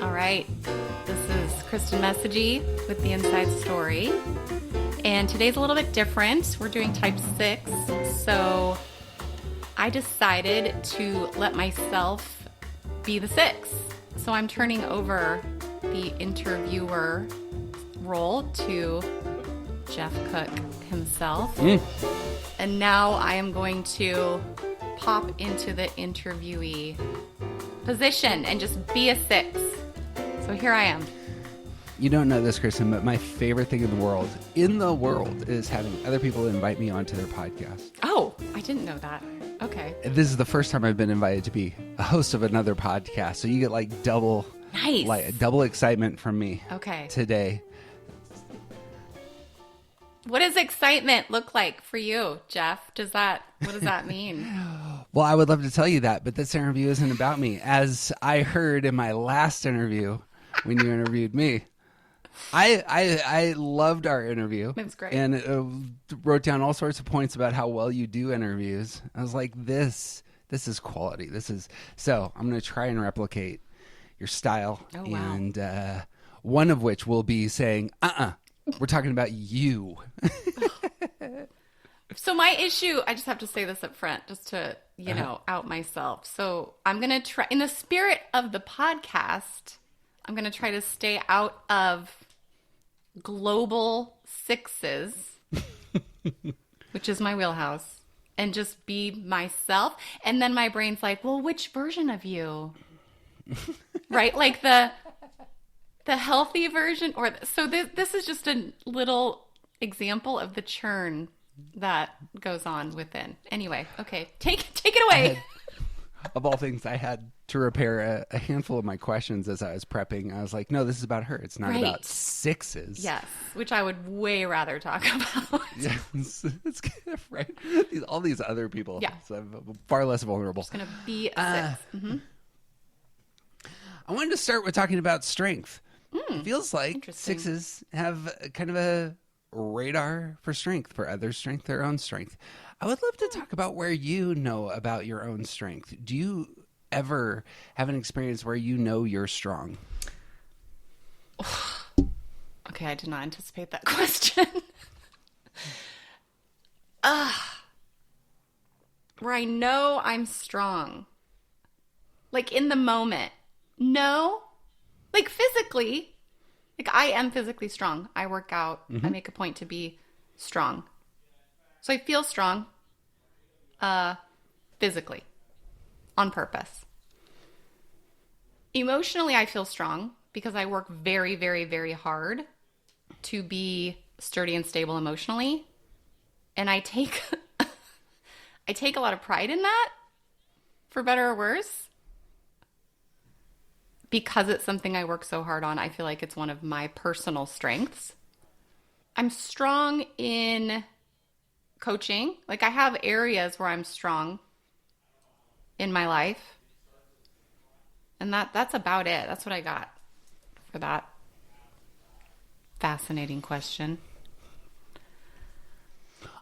All right, this is Kristin Messegee with The Inside Story, and today's a little bit different. We're doing type 6, so I decided to let myself be the 6. So I'm turning over the interviewer role to Jeff Cook himself, and now I am going to pop into the interviewee position and just be a 6. So here I am. You don't know this, Kristin, but my favorite thing in the world is having other people invite me onto their podcast. Oh, I didn't know that. Okay. This is the first time I've been invited to be a host of another podcast, so you get like double excitement from me. Okay. Today. What does excitement look like for you, Jeff? What does that mean? Well, I would love to tell you that, but this interview isn't about me. As I heard in my last interview, when you interviewed me, I loved our interview. It was great. And wrote down all sorts of points about how well you do interviews. I was like, this is quality. So I'm going to try and replicate your style. Oh, wow. And one of which will be saying, we're talking about you. So my issue, I just have to say this up front, just to, out myself. So I'm going to try, in the spirit of the podcast, I'm going to try to stay out of global 6s, which is my wheelhouse, and just be myself. And then my brain's like, well, which version of you? Right? Like the healthy version, so this is just a little example of the churn that goes on within. Anyway, okay, take it away. Of all things, I had to repair a handful of my questions as I was prepping. I was like, no, this is about her. It's not about 6s. Yes, which I would way rather talk about. Yes, it's right. All these other people. Yeah. So I'm far less vulnerable. Just going to be a 6. I wanted to start with talking about strength. It feels like 6s have kind of a radar for strength, for others' strength, their own strength. I would love to talk about where you know about your own strength. Do you ever have an experience where you know you're strong? Okay, I did not anticipate that question. Where I know I'm strong. Like in the moment. No. Like physically. Like I am physically strong. I work out. I make a point to be strong. So I feel strong physically on purpose. Emotionally, I feel strong because I work very, very, very hard to be sturdy and stable emotionally. And I take a lot of pride in that, for better or worse. Because it's something I work so hard on, I feel like it's one of my personal strengths. I'm strong in coaching. Like I have areas where I'm strong in my life. And that's about it. That's what I got for that fascinating question.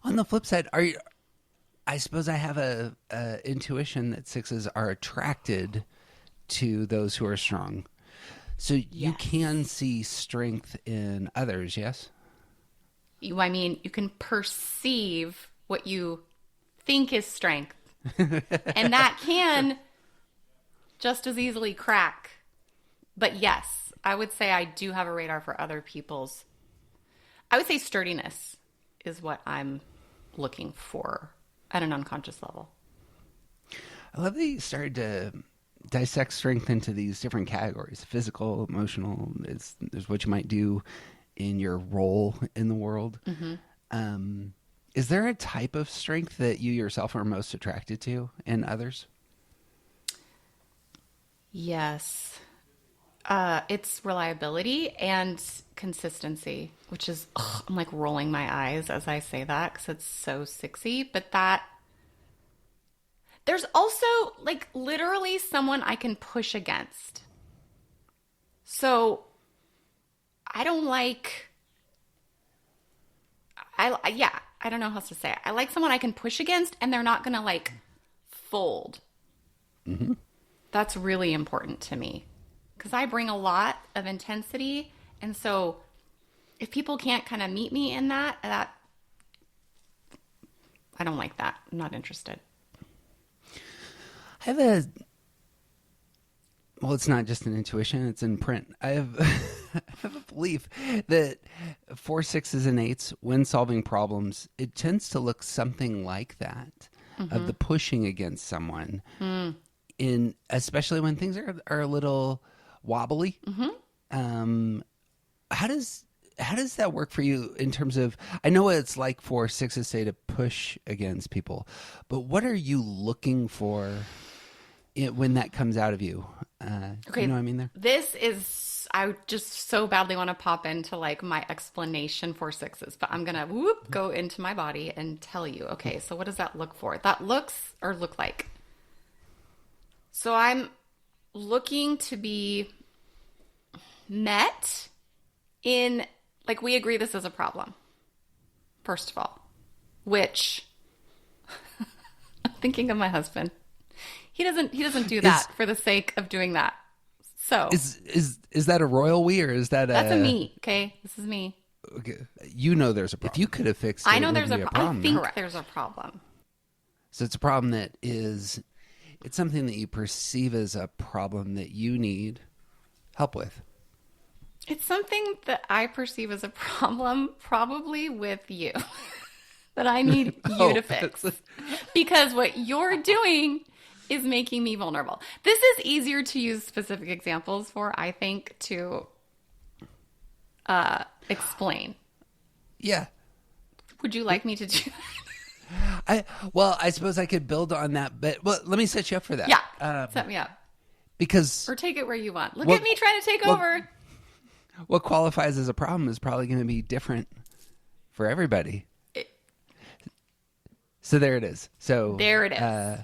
On the flip side, I suppose I have a intuition that 6s are attracted to those who are strong. So you can see strength in others, yes? I mean, you can perceive what you think is strength. And that can just as easily crack. But yes, I would say I do have a radar for other people's. I would say sturdiness is what I'm looking for at an unconscious level. I love that you started to dissect strength into these different categories: physical, emotional. There's what you might do in your role in the world. Is there a type of strength that you yourself are most attracted to in others? Yes. It's reliability and consistency, which is, I'm like rolling my eyes as I say that because it's so 6y, but there's also like literally someone I can push against. So I don't like, I don't know how else to say it. I like someone I can push against and they're not going to like fold. That's really important to me because I bring a lot of intensity. And so if people can't kind of meet me in that, I don't like that. I'm not interested. I have well, it's not just an intuition, it's in print. I have, I have a belief that 4, 6s, and 8s, when solving problems, it tends to look something like that, of the pushing against someone, in especially when things are a little wobbly. How does that work for you in terms of, I know what it's like for 6s, say, to push against people, but what are you looking for when that comes out of you? Okay, you know what I mean there? This is, I just so badly want to pop into like my explanation for 6s, but I'm going to go into my body and tell you, okay, so what does that look for? That looks or look like. So I'm looking to be met in, like, we agree this is a problem, first of all, which I'm thinking of my husband. He doesn't do that for the sake of doing that. So is that a royal we, or is that that's a me? Okay, this is me. Okay. You know there's a problem. If you could have fixed it, I know it there's wouldn't be a problem. I think there's a problem. So it's a problem that is, it's something that you perceive as a problem that you need help with. It's something that I perceive as a problem, probably with you, that I need you to fix. Because what you're doing is making me vulnerable. This is easier to use specific examples for, I think, to explain. Yeah. Would you like me to do that? I suppose I could build on that, but let me set you up for that. Yeah, set me up. Because... Or take it where you want. Look at me trying to take over. What qualifies as a problem is probably going to be different for everybody. So there it is. So there it is.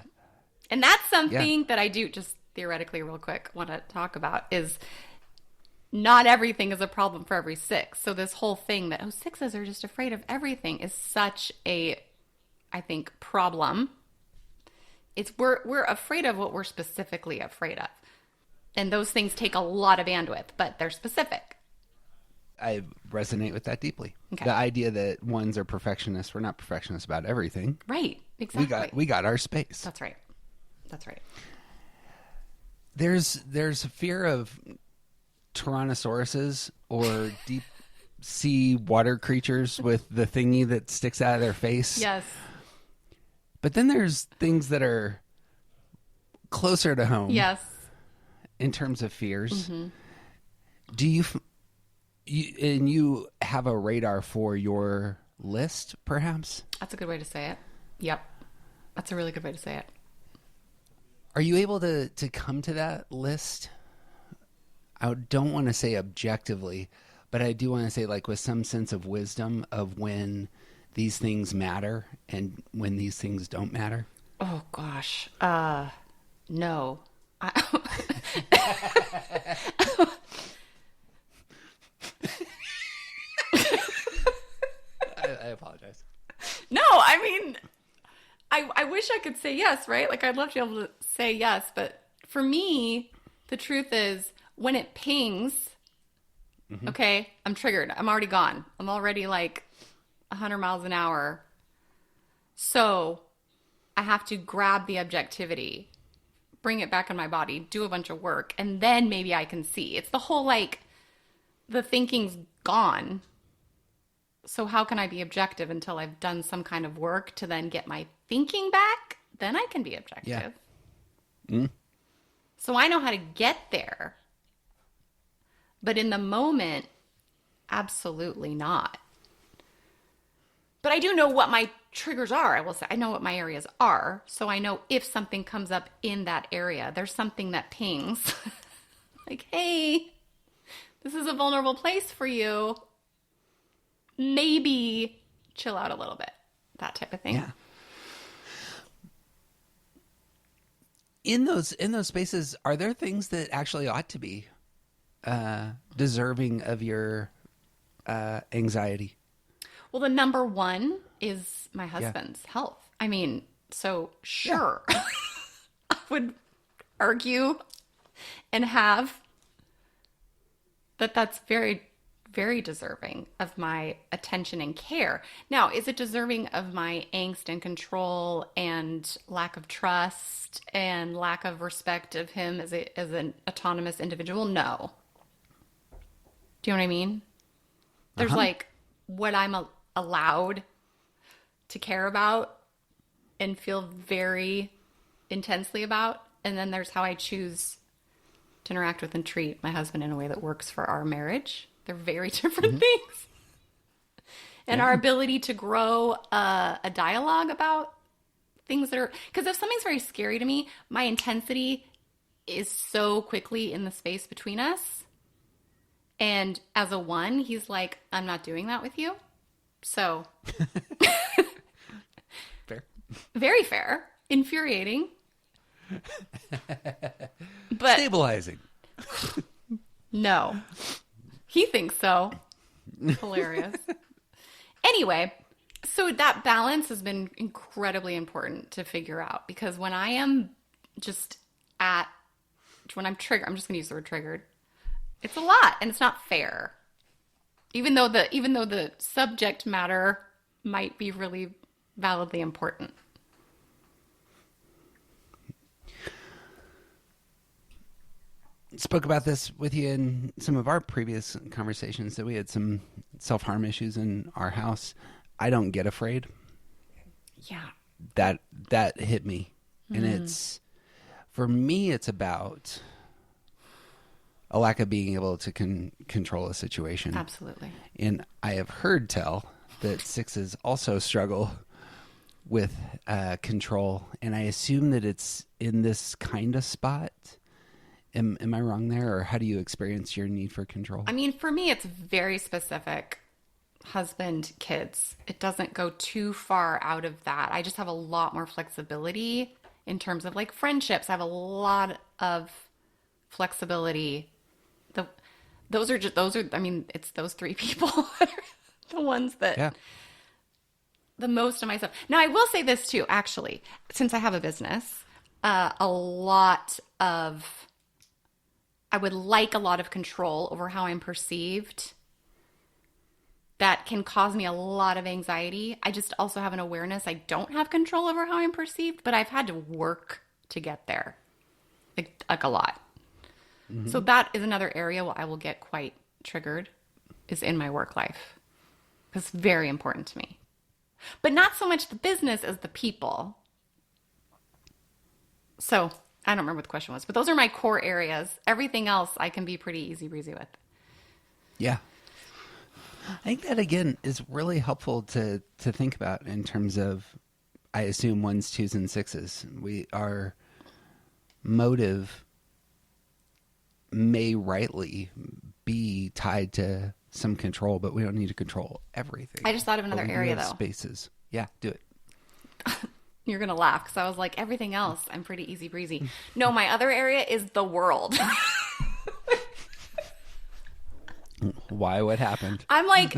And that's something that I do, just theoretically real quick, want to talk about, is not everything is a problem for every 6. So this whole thing that, 6s are just afraid of everything is such a, I think, problem. It's we're afraid of what we're specifically afraid of. And those things take a lot of bandwidth, but they're specific. I resonate with that deeply. Okay. The idea that 1s are perfectionists. We're not perfectionists about everything. Right. Exactly. We got our space. That's right. That's right. There's a fear of tyrannosauruses or deep sea water creatures with the thingy that sticks out of their face. Yes. But then there's things that are closer to home. Yes. In terms of fears. Mm-hmm. Do you have a radar for your list, perhaps? That's a good way to say it. Yep. That's a really good way to say it. Are you able to come to that list? I don't want to say objectively, but I do want to say, like, with some sense of wisdom of when these things matter and when these things don't matter? Oh, gosh. No. I apologize. No, I mean, I wish I could say yes, right? Like, I'd love to be able to say yes, but for me, the truth is, when it pings, okay, I'm triggered. I'm already gone. I'm already like 100 miles an hour. So I have to grab the objectivity, bring it back in my body, do a bunch of work, and then maybe I can see. It's the whole, like, the thinking's gone. So how can I be objective until I've done some kind of work to then get my thinking back? Then I can be objective. Yeah. Mm. So I know how to get there. But in the moment, absolutely not. But I do know what my triggers are, I will say. I know what my areas are. So I know if something comes up in that area, there's something that pings. Like, hey, this is a vulnerable place for you. Maybe chill out a little bit. That type of thing. Yeah. In those spaces, are there things that actually ought to be deserving of your anxiety? Well, the number one is my husband's health. I mean, so sure, I would argue and have, that's very, very deserving of my attention and care. Now, is it deserving of my angst and control and lack of trust and lack of respect of him as an autonomous individual? No. Do you know what I mean? There's like what I'm allowed to care about and feel very intensely about. And then there's how I choose to interact with and treat my husband in a way that works for our marriage. They're very different things. And our ability to grow a dialogue about things that are... Because if something's very scary to me, my intensity is so quickly in the space between us. And as a one, he's like, I'm not doing that with you. So... Fair. Very fair. Infuriating. But stabilizing. No. He thinks so. Hilarious. Anyway, so that balance has been incredibly important to figure out, because when I am when I'm triggered, I'm just going to use the word triggered. It's a lot and it's not fair. Even though the subject matter might be really validly important. Spoke about this with you in some of our previous conversations, that we had some self-harm issues in our house. I don't get afraid. Yeah. That hit me. And it's, for me, it's about a lack of being able to control a situation. Absolutely. And I have heard tell that sixes also struggle with control. And I assume that it's in this kind of spot. Am I wrong there, or how do you experience your need for control? I mean, for me, it's very specific. Husband, kids. It doesn't go too far out of that. I just have a lot more flexibility in terms of like friendships. I have a lot of flexibility. I mean, it's those three people that are the ones that the most of myself. Now, I will say this too, actually, since I have a business, I would like a lot of control over how I'm perceived. That can cause me a lot of anxiety. I just also have an awareness I don't have control over how I'm perceived, but I've had to work to get there, like a lot. Mm-hmm. So that is another area where I will get quite triggered, is in my work life. It's very important to me. But not so much the business as the people. So... I don't remember what the question was, but those are my core areas. Everything else I can be pretty easy breezy with. Yeah. I think that, again, is really helpful to think about in terms of, I assume, ones, twos, and sixes. Our motive may rightly be tied to some control, but we don't need to control everything. I just thought of another area, though. Spaces. Yeah, do it. You're going to laugh because I was like, everything else, I'm pretty easy breezy. No, my other area is the world. Why? What happened? I'm like,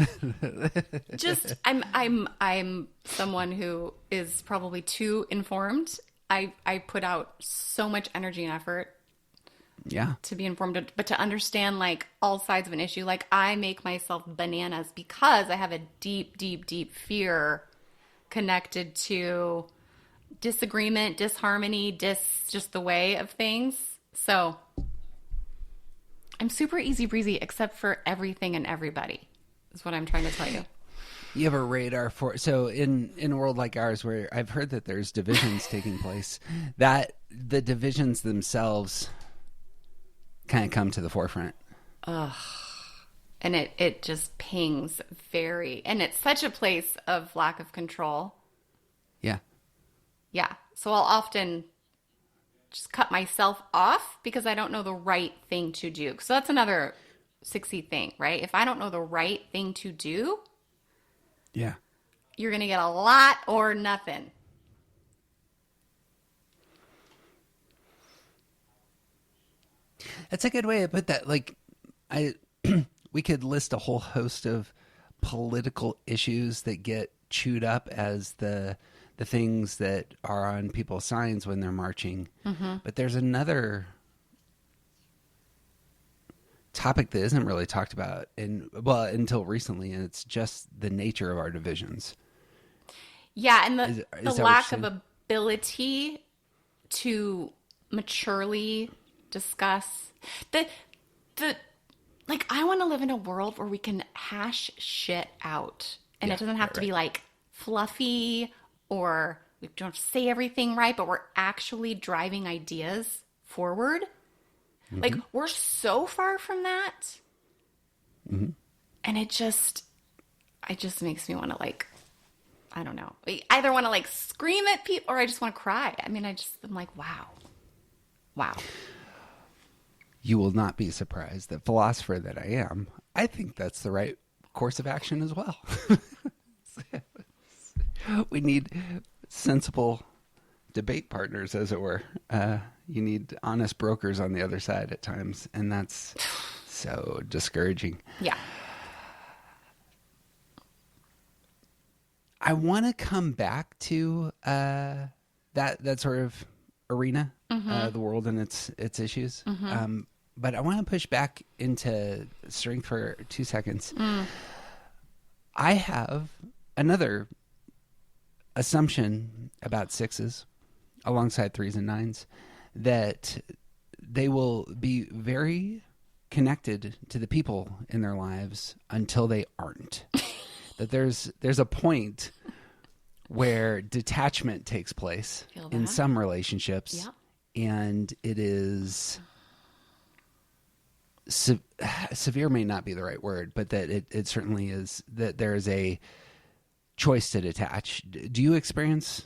I'm someone who is probably too informed. I put out so much energy and effort. Yeah. To be informed, but to understand like all sides of an issue. Like, I make myself bananas because I have a deep, deep, deep fear connected to disagreement, disharmony, just the way of things. So I'm super easy breezy except for everything and everybody, is what I'm trying to tell you. You have a radar for, so in a world like ours, where I've heard that there's divisions taking place, that the divisions themselves kind of come to the forefront. Ugh. And it just pings and it's such a place of lack of control. Yeah. Yeah. So I'll often just cut myself off because I don't know the right thing to do. So that's another 6E thing, right? If I don't know the right thing to do, yeah, you're going to get a lot or nothing. That's a good way to put that. Like, we could list a whole host of political issues that get chewed up as the the things that are on people's signs when they're marching. But there's another topic that isn't really talked about until recently, and it's just the nature of our divisions. Yeah, and Is the that lack what of you're saying? ability to maturely discuss the like, I want to live in a world where we can hash shit out, and Yeah, it doesn't have to be like fluffy, or we don't say everything right, but we're actually driving ideas forward. Like, we're so far from that. And it just makes me want to, like, I don't know. I either want to, like, scream at people, or I just want to cry. I mean, I'm like, wow. Wow. You will not be surprised that, philosopher that I am, I think that's the right course of action as well. We need sensible debate partners, as it were. You need honest brokers on the other side at times, and that's so discouraging. Yeah. I want to come back to that sort of arena, the world and its issues. But I want to push back into strength for 2 seconds. I have another assumption about sixes, alongside threes and nines, that they will be very connected to the people in their lives until they aren't. That there's a point where detachment takes place in some relationships, and it is severe may not be the right word, but that it certainly is, that there is a choice to detach. Do you experience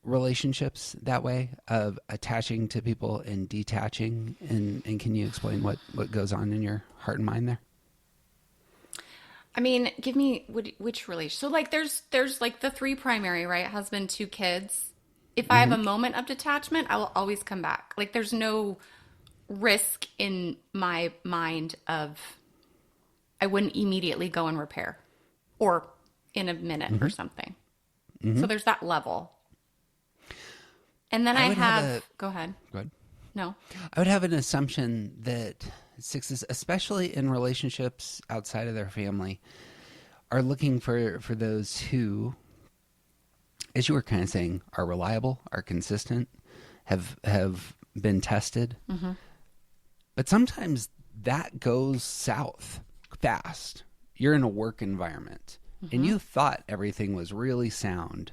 relationships that way, of attaching to people and detaching? And can you explain what goes on in your heart and mind there? I mean, give me which relation. So, like, there's like the three primary, right? Husband, two kids. If I have a moment of detachment, I will always come back. Like, there's no risk in my mind of, I wouldn't immediately go and repair, or in a minute or something. So there's that level. And then I have go ahead. Go ahead. No. I would have an assumption that sixes, especially in relationships outside of their family, are looking for those who, as you were kind of saying, are reliable, are consistent, have been tested. But sometimes that goes south fast. You're in a work environment, and you thought everything was really sound,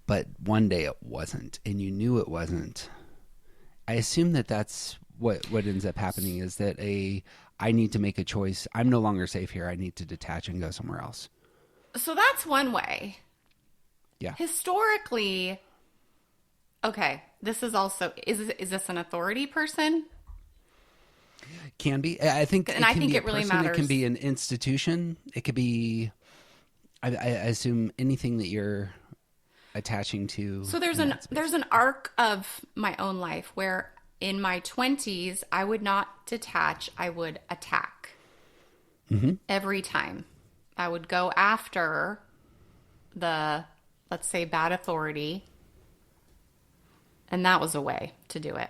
but one day it wasn't, and you knew it wasn't. I assume that that's what ends up happening, is that I need to make a choice. I'm no longer safe here. I need to detach and go somewhere else. So that's one way. Yeah. Historically, okay, this is also, is this an authority person? Can be. I think, and I think be it really matters. It can be an institution. It could be, I assume, anything that you're attaching to. So there's an arc of my own life where in my 20s, I would not detach. I would attack. Every time. I would go after the, let's say, bad authority. And that was a way to do it.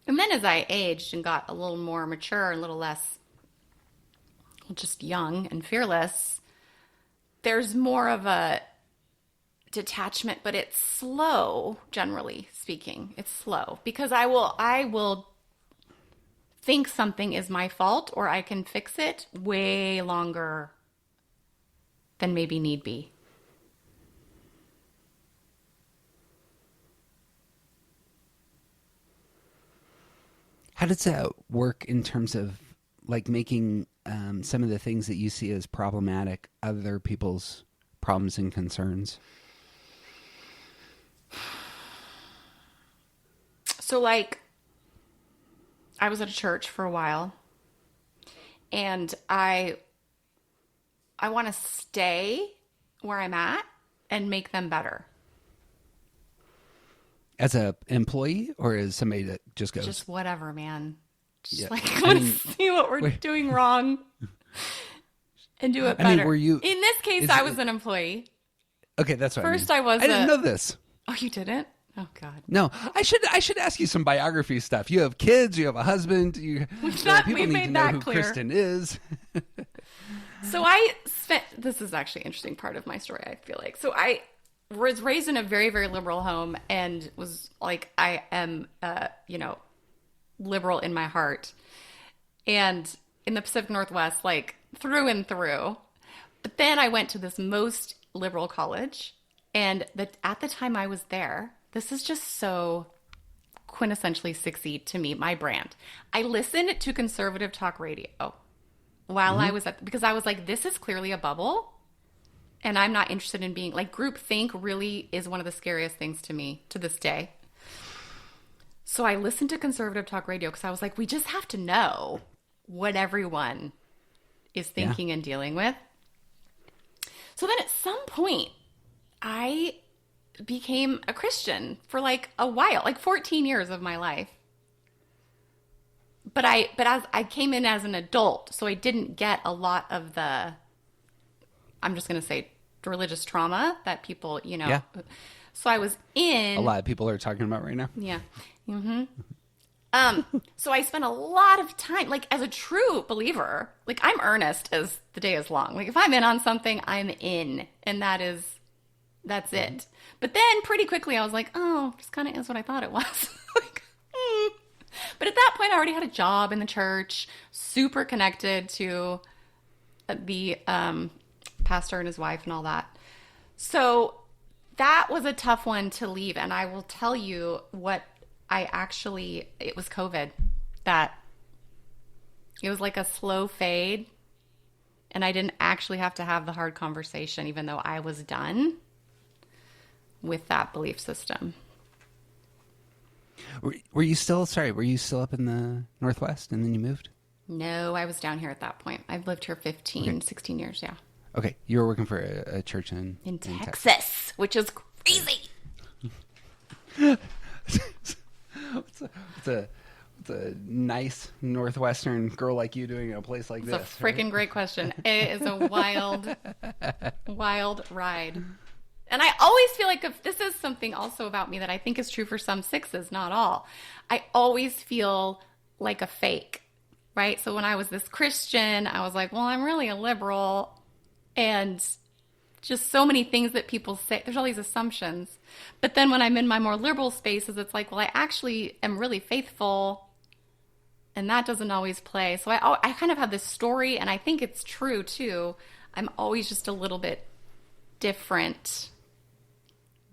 And then as I aged and got a little more mature, a little less just young and fearless, there's more of a detachment, but it's slow, generally speaking. It's slow, because I will think something is my fault, or I can fix it way longer than maybe need be. How does that work in terms of, like, making some of the things that you see as problematic other people's problems and concerns? So, like, I was at a church for a while, and I want to stay where I'm at and make them better. As a employee, or as somebody that just goes? Just whatever, man. Just Yeah. like, I want to see what we're doing wrong and do it better. I mean, were you... In this case, I was an employee. Okay, that's what First I mean. I was I didn't know this. Oh, you didn't? Oh, God. No, I should ask you some biography stuff. You have kids, you have a husband, people need to know who clear. Kristin is. So this is actually an interesting part of my story, I feel like. So I was raised in a very, very liberal home and was like, I am, liberal in my heart. And in the Pacific Northwest, like through and through. But then I went to this most liberal college. And at the time I was there, this is just so quintessentially 6E to me, my brand. I listened to conservative talk radio while I was because I was like, this is clearly a bubble. And I'm not interested in being like groupthink really is one of the scariest things to me to this day. So I listened to conservative talk radio because I was like, we just have to know what everyone is thinking and dealing with. So then at some point, I became a Christian for like a while, like 14 years of my life. But as I came in as an adult, so I didn't get a lot of the, I'm just going to say religious trauma that people, Yeah. So I was in. A lot of people are talking about right now. Yeah. Mm-hmm. So I spent a lot of time, like as a true believer, like I'm earnest as the day is long. Like if I'm in on something, I'm in. And that's it. But then pretty quickly I was like, oh, this kind of is what I thought it was. Like, But at that point I already had a job in the church, super connected to the pastor and his wife and all that. So that was a tough one to leave. And I will tell you what it was COVID that it was like a slow fade. And I didn't actually have to have the hard conversation, even though I was done with that belief system. Were you still up in the Northwest and then you moved? No, I was down here at that point. I've lived here 16 years, yeah. Okay, you were working for a church in Texas, which is crazy. It's a nice Northwestern girl like you doing in a place like this. It's a freaking great question. It is a wild ride. And I always feel like if this is something also about me that I think is true for some sixes, not all. I always feel like a fake, right? So when I was this Christian, I was like, well, I'm really a liberal. And just so many things that people say, there's all these assumptions. But then when I'm in my more liberal spaces, it's like, well, I actually am really faithful. And that doesn't always play. So I kind of have this story, and I think it's true too. I'm always just a little bit different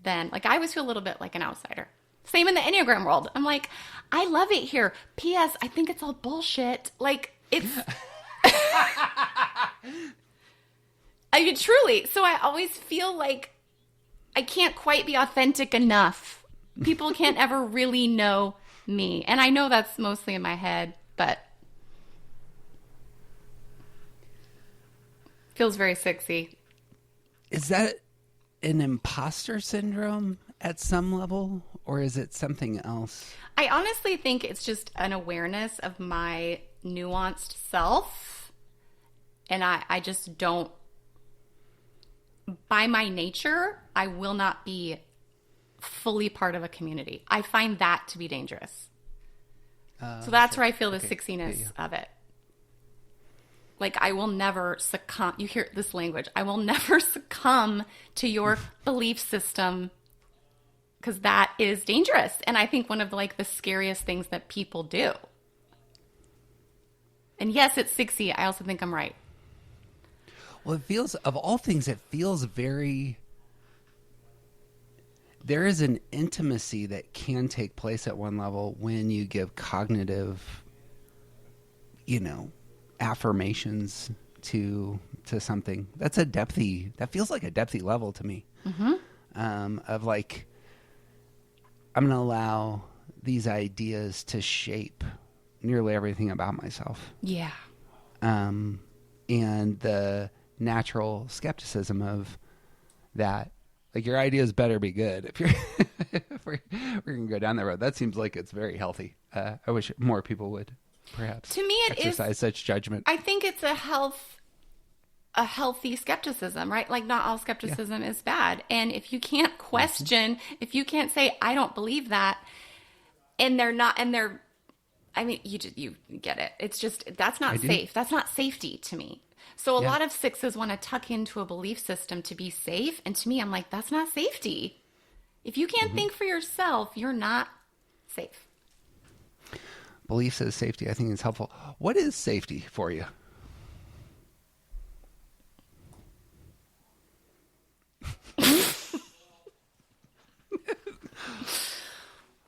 than, like, I always feel a little bit like an outsider. Same in the Enneagram world. I'm like, I love it here. P.S. I think it's all bullshit. Like, it's... I mean, truly. So I always feel like I can't quite be authentic enough. People can't ever really know me. And I know that's mostly in my head, but feels very sexy. Is that an imposter syndrome at some level, or is it something else? I honestly think it's just an awareness of my nuanced self. And I just don't, by my nature, I will not be fully part of a community. I find that to be dangerous. So that's where I feel the sexiness of it. Like, I will never succumb. You hear this language. I will never succumb to your belief system, because that is dangerous. And I think one of the scariest things that people do. And yes, it's 60. I also think I'm right. Well, it feels, of all things, it feels very... There is an intimacy that can take place at one level when you give cognitive, affirmations to something. That's that feels like a depthy level to me. Mm-hmm. Of like, I'm going to allow these ideas to shape nearly everything about myself. Yeah. And the natural skepticism of that. Like, your ideas better be good if you're if we're going to go down that road. That seems like it's very healthy. I wish more people would perhaps to me it exercise such judgment. I think it's a health a healthy skepticism, right? Like not all skepticism is bad. And if you can't question, if you can't say, I don't believe that, and they're not, and they're, I mean, you get it. It's just, that's not safe. That's not safety to me. So a lot of sixes want to tuck into a belief system to be safe. And to me, I'm like, that's not safety. If you can't think for yourself, you're not safe. Belief says safety. I think it's helpful. What is safety for you?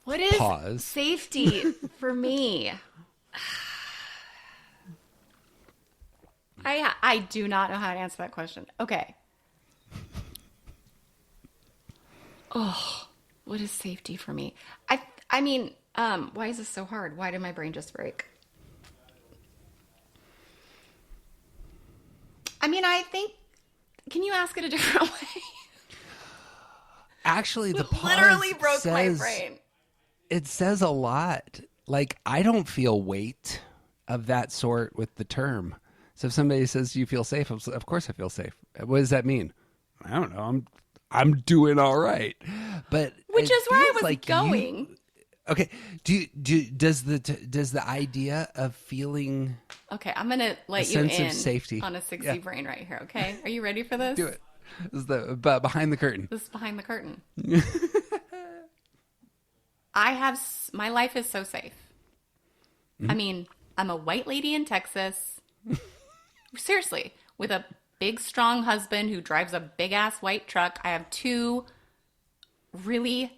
What is safety for me? I do not know how to answer that question. Okay. Oh, what is safety for me? I mean, why is this so hard? Why did my brain just break? I mean, I think, can you ask it a different way? Actually, the pause literally broke my brain. It says a lot. Like, I don't feel weight of that sort with the term. So if somebody says you feel safe, of course I feel safe. What does that mean? I don't know. I'm doing all right. But which is where I was going. Okay. Does the idea of feeling okay, I'm gonna let you in of safety on a 60 brain right here. Okay, are you ready for this? Do it. This is the behind the curtain. This is behind the curtain. My life is so safe. I mean, I'm a white lady in Texas. Seriously, with a big, strong husband who drives a big ass white truck. I have two really,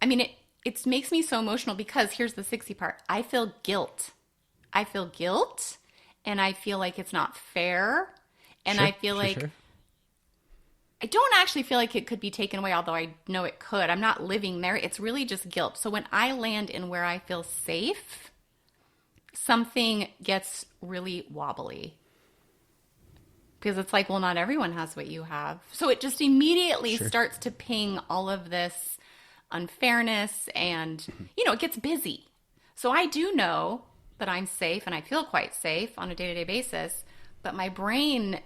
I mean, it makes me so emotional because here's the 60 part. I feel guilt. I feel guilt and I feel like it's not fair. And I feel like I don't actually feel like it could be taken away, although I know it could. I'm not living there. It's really just guilt. So when I land in where I feel safe, something gets really wobbly. Because it's like, well, not everyone has what you have. So it just immediately starts to ping all of this unfairness and, it gets busy. So I do know that I'm safe and I feel quite safe on a day-to-day basis, but my brain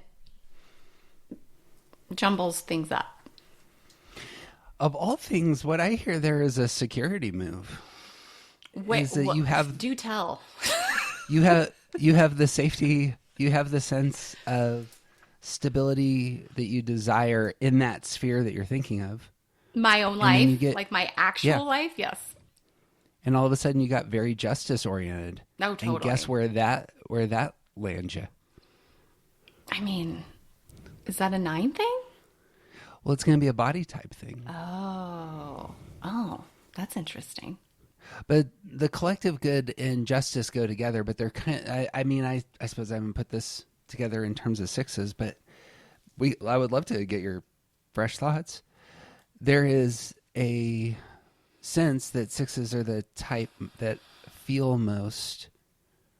jumbles things up. Of all things, what I hear there is a security move. Wait, is that you have, do tell. you have the safety, you have the sense of stability that you desire in that sphere that you're thinking of. My own life, like my actual life, yes. And all of a sudden you got very justice oriented. No, totally. And guess where that lands you? I mean, is that a 9 thing? Well, it's going to be a body type thing. Oh, that's interesting. But the collective good and justice go together, but they're kind of, I suppose I haven't put this together in terms of sixes, but I would love to get your fresh thoughts. There is a sense that sixes are the type that feel most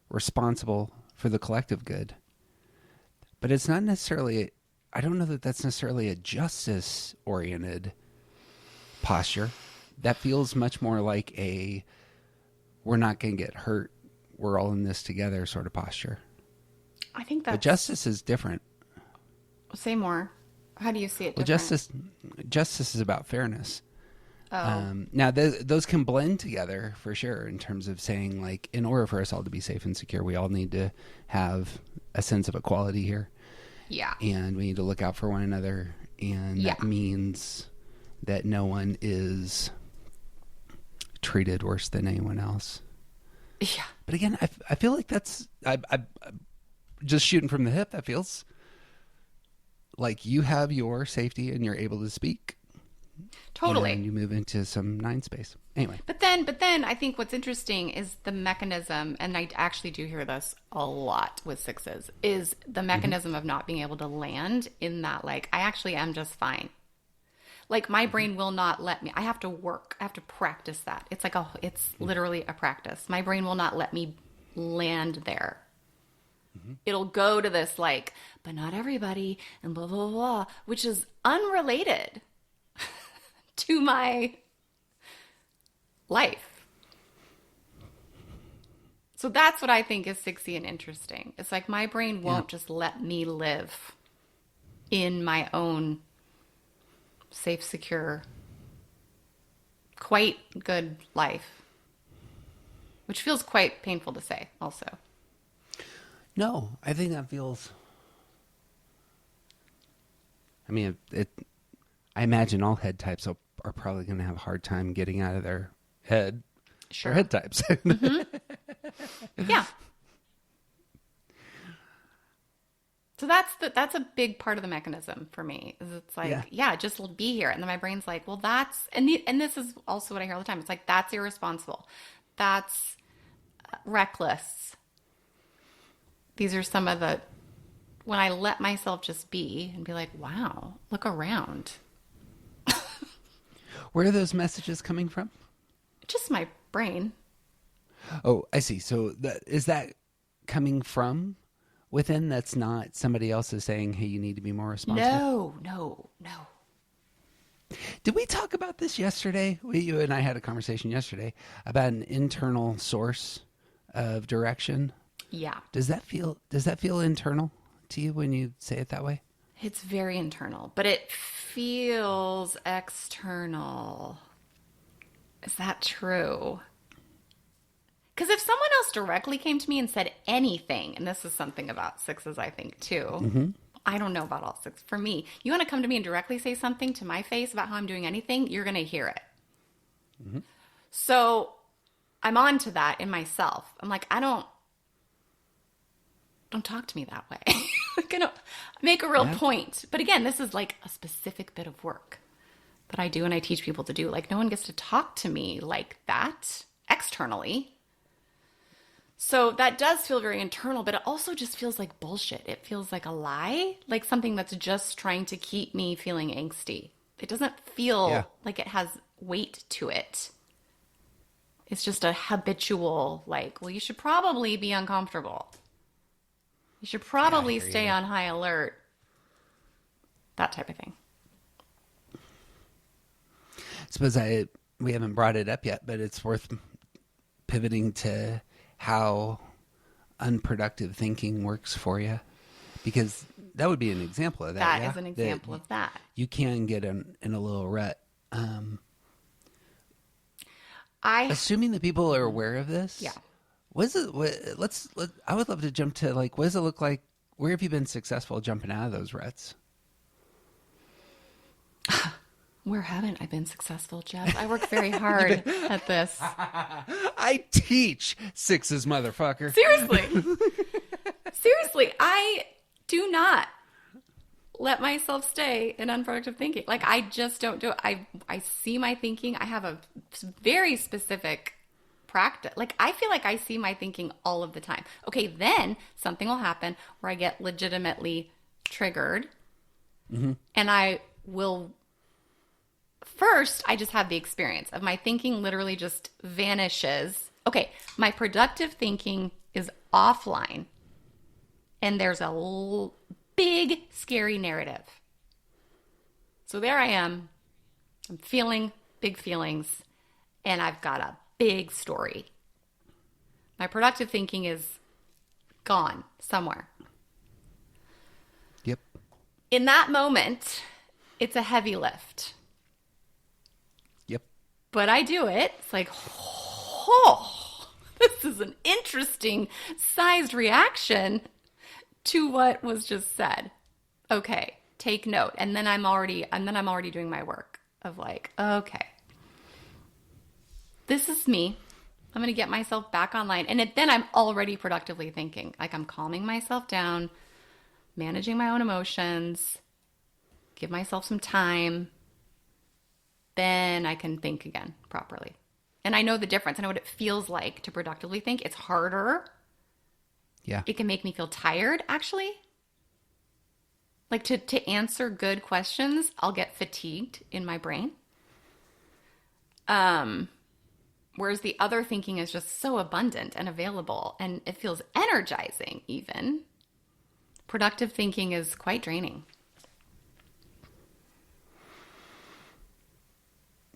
responsible for the collective good. But it's not necessarily, I don't know that that's necessarily a justice-oriented posture. That feels much more like we're not going to get hurt, we're all in this together sort of posture. I think that's... But justice is different. Say more. How do you see it different? Well, justice is about fairness. Oh. Now, those can blend together for sure in terms of saying, like, in order for us all to be safe and secure, we all need to have a sense of equality here. Yeah. And we need to look out for one another. And that means that no one is treated worse than anyone else. Yeah. But again, I feel like that's... I just shooting from the hip, that feels like you have your safety and you're able to speak. Totally. And you move into some 9 space. Anyway. But then I think what's interesting is the mechanism, and I actually do hear this a lot with sixes, is the mechanism of not being able to land in that, like, I actually am just fine. Like, my brain will not let me. I have to work. I have to practice that. It's like it's literally a practice. My brain will not let me land there. It'll go to this, like, but not everybody, and blah, blah, blah, which is unrelated to my life. So that's what I think is sexy and interesting. It's like my brain won't just let me live. in my own safe, secure, quite good life, which feels quite painful to say also. No, I think that feels... I mean, I imagine all head types are probably going to have a hard time getting out of their head. Sure. Or head types. Yeah. So that's a big part of the mechanism for me. Is it's like, yeah, just be here, and then my brain's like, well, that's and this is also what I hear all the time. It's like, that's irresponsible, that's reckless. These are some of the, when I let myself just be and be like, wow, look around. Where are those messages coming from? Just my brain. Oh, I see. So is that coming from within? That's not somebody else is saying, hey, you need to be more responsible? No. Did we talk about this yesterday? You and I had a conversation yesterday about an internal source of direction. Yeah. Does that feel internal to you when you say it that way? It's very internal, but it feels external. Is that true? Because if someone else directly came to me and said anything, and this is something about sixes, I think, too. I don't know about all six. For me, you want to come to me and directly say something to my face about how I'm doing anything, you're going to hear it. So I'm on to that in myself. I'm like, don't talk to me that way. I'm going to make a real point. But again, this is like a specific bit of work that I do and I teach people to do. Like, no one gets to talk to me like that externally. So that does feel very internal, but it also just feels like bullshit. It feels like a lie, like something that's just trying to keep me feeling angsty. It doesn't feel like it has weight to it. It's just a habitual, like, well, you should probably be uncomfortable. You should probably stay on high alert. That type of thing. Suppose we haven't brought it up yet, but it's worth pivoting to how unproductive thinking works for you, because that would be an example of that. That is an example of that. You can get in a little rut. Assuming that people are aware of this. Yeah. I would love to jump to, like, what does it look like? Where have you been successful jumping out of those ruts? Where haven't I been successful, Jeff? I work very hard at this. I teach sixes, motherfucker. Seriously, I do not let myself stay in unproductive thinking. Like, I just don't do it. I see my thinking. I have a very specific practice. Like, I feel like I see my thinking all of the time. Okay, then something will happen where I get legitimately triggered, and I will... First, I just have the experience of my thinking literally just vanishes. Okay, my productive thinking is offline, and there's a big, scary narrative. So there I am. I'm feeling big feelings, and I've got a big story. My productive thinking is gone somewhere. Yep. In that moment, it's a heavy lift. But I do it. It's like, oh, this is an interesting sized reaction to what was just said. Okay, take note. And then I'm already doing my work of like, okay, this is me. I'm going to get myself back online. And then I'm already productively thinking. Like, I'm calming myself down, managing my own emotions, give myself some time. Then I can think again properly. And I know the difference. I know what it feels like to productively think. It's harder. Yeah. It can make me feel tired, actually. Like, to answer good questions, I'll get fatigued in my brain. Whereas the other thinking is just so abundant and available, and it feels energizing even. Productive thinking is quite draining.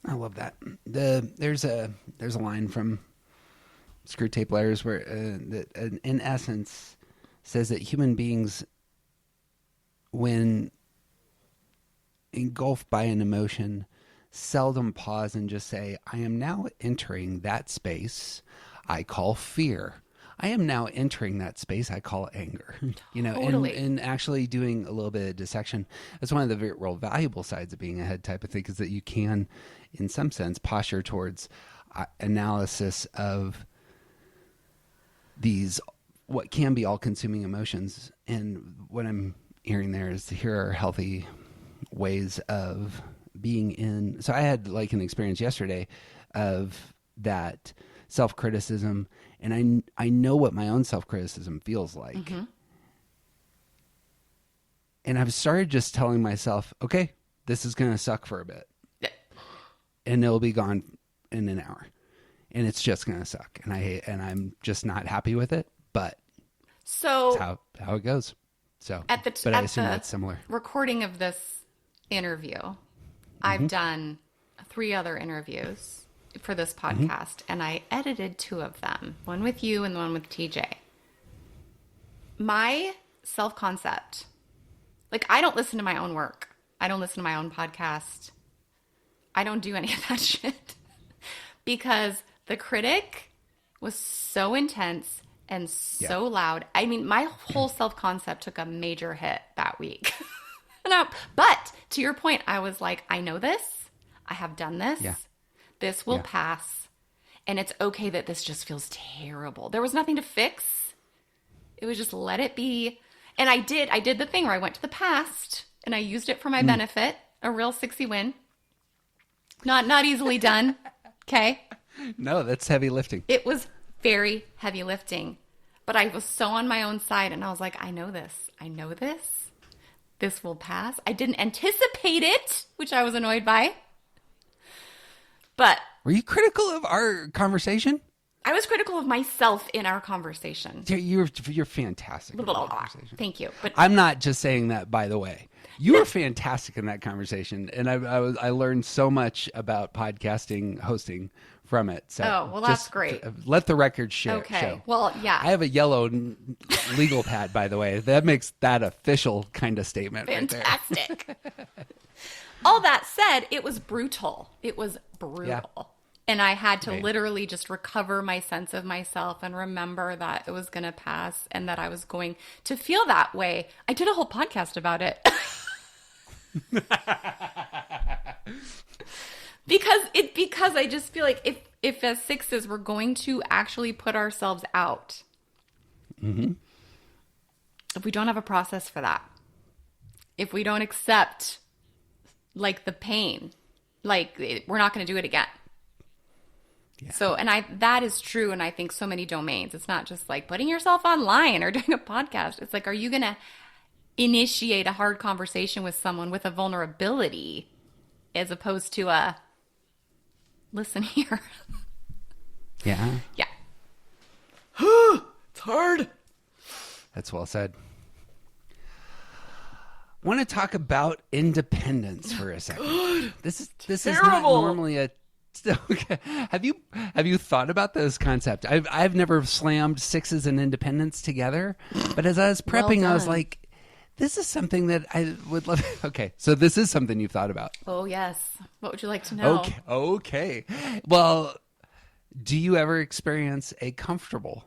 I love that. There's a line from Screw Tape Letters where in essence says that human beings, when engulfed by an emotion, seldom pause and just say, I am now entering that space I call fear. I am now entering that space I call anger. Totally. And actually doing a little bit of dissection. That's one of the real valuable sides of being a head type of thing, is that you can, in some sense, posture towards analysis of these, what can be all-consuming emotions. And what I'm hearing there is, here are healthy ways of being in. So I had like an experience yesterday of that self-criticism, and I know what my own self-criticism feels like. Mm-hmm. And I've started just telling myself, okay, this is going to suck for a bit. Yeah. And it'll be gone in an hour. And it's just going to suck. And I'm just not happy with it, but so that's how it goes. So, I assume that's similar. Recording of this interview, mm-hmm. I've done 3 other interviews for this podcast, mm-hmm. and I edited 2 of them, one with you and one with TJ. My self-concept, like, I don't listen to my own work. I don't listen to my own podcast. I don't do any of that shit because the critic was so intense and so loud. I mean, my whole self-concept took a major hit that week. But to your point, I was like, I know this. I have done this. Yeah. This will pass. And it's okay that this just feels terrible. There was nothing to fix. It was just let it be. And I did the thing where I went to the past and I used it for my benefit. A real 60 win. Not easily done. Okay. No, that's heavy lifting. It was very heavy lifting. But I was so on my own side and I was like, I know this. I know this. This will pass. I didn't anticipate it, which I was annoyed by. But were you critical of our conversation? I was critical of myself in our conversation. You're fantastic in that conversation. Thank you. But I'm not just saying that, by the way. You were fantastic in that conversation, and I learned so much about podcasting hosting from it. So that's great. Let the record show. Okay. Well, yeah. I have a yellow legal pad, by the way. That makes that official kind of statement. Fantastic. Right there. All that said, it was brutal. It was brutal. Yeah. And I had to literally just recover my sense of myself and remember that it was going to pass and that I was going to feel that way. I did a whole podcast about it. because I just feel like if as 6s we're going to actually put ourselves out, mm-hmm. if we don't have a process for that, if we don't accept like the pain, like we're not going to do it again. Yeah. So, that is true. And I think so many domains, it's not just like putting yourself online or doing a podcast. It's like, are you going to initiate a hard conversation with someone with a vulnerability as opposed to a listen here? Yeah. Yeah. It's hard. That's well said. I want to talk about independence for a second. God, this is not normally a. Okay. Have you thought about this concept? I've never slammed 6s and independence together, but as I was prepping, I was like, this is something that I would love. Okay, so this is something you've thought about. Oh yes. What would you like to know? Okay. Well, do you ever experience a comfortable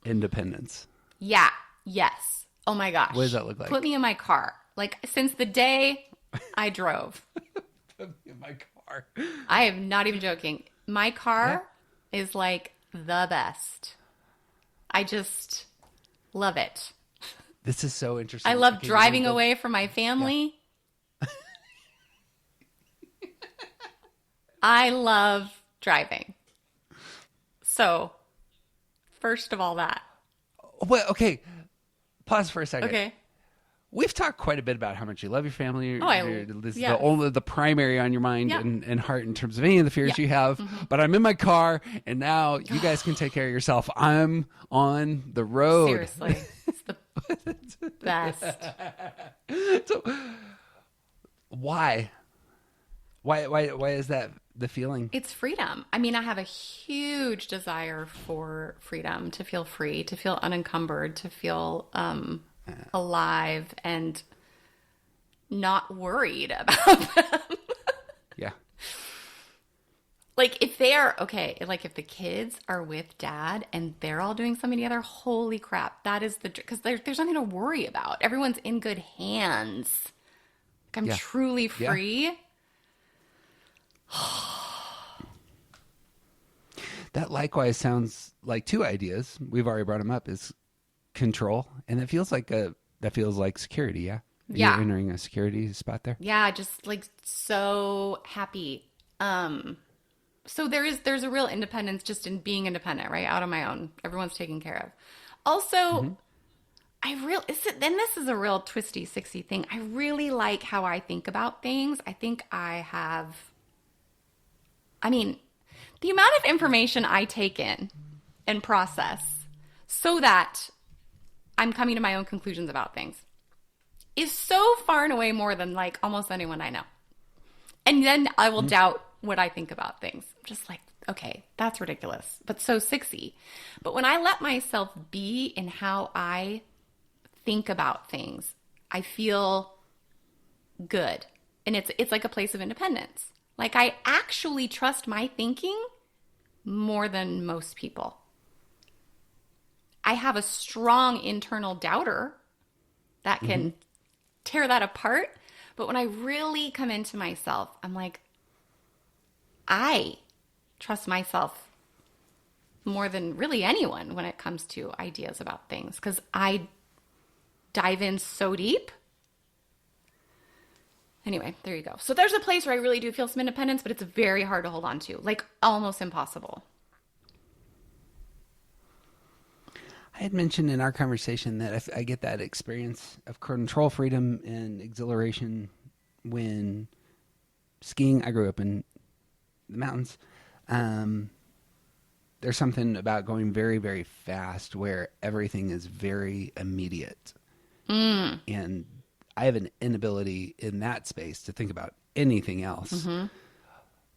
independence? Yeah. Yes. Oh my gosh. What does that look like? Put me in my car. Like since the day I drove. Put me in my car. I am not even joking. My car is like the best. I just love it. This is so interesting. I love driving away from my family. Yeah. I love driving. So, first of all, that. Well, okay. Pause for a second. Okay. We've talked quite a bit about how much you love your family. This is the primary on your mind and heart in terms of any of the fears you have. Mm-hmm. But I'm in my car, and now you guys can take care of yourself. I'm on the road. Seriously. It's the best. So, why? Why is that the feeling? It's freedom. I mean, I have a huge desire for freedom, to feel free, to feel unencumbered, to feel alive, and not worried about them. Yeah. Like if they are okay, like if the kids are with dad and they're all doing something together, holy crap, that is because there's nothing to worry about. Everyone's in good hands. Like I'm Yeah. truly free. That likewise sounds like two ideas. We've already brought them up. Is control, and that feels like security. Yeah. Yeah. You're entering a security spot there. Yeah, just like so happy. So there's a real independence just in being independent, right? Out on my own. Everyone's taken care of. Also, then this is a real twisty, sixy thing. I really like how I think about things. I think the amount of information I take in and process so that I'm coming to my own conclusions about things is so far and away more than like almost anyone I know. And then I will doubt what I think about things. I'm just like, okay, that's ridiculous, but so sixy. But when I let myself be in how I think about things, I feel good. And it's like a place of independence. Like I actually trust my thinking more than most people. I have a strong internal doubter that can tear that apart. But when I really come into myself, I'm like, I trust myself more than really anyone when it comes to ideas about things because I dive in so deep. Anyway, there you go. So there's a place where I really do feel some independence, but it's very hard to hold on to, like almost impossible. I had mentioned in our conversation that I get that experience of control, freedom, and exhilaration when skiing. I grew up in the mountains. There's something about going very, very fast where everything is very immediate. And I have an inability in that space to think about anything else.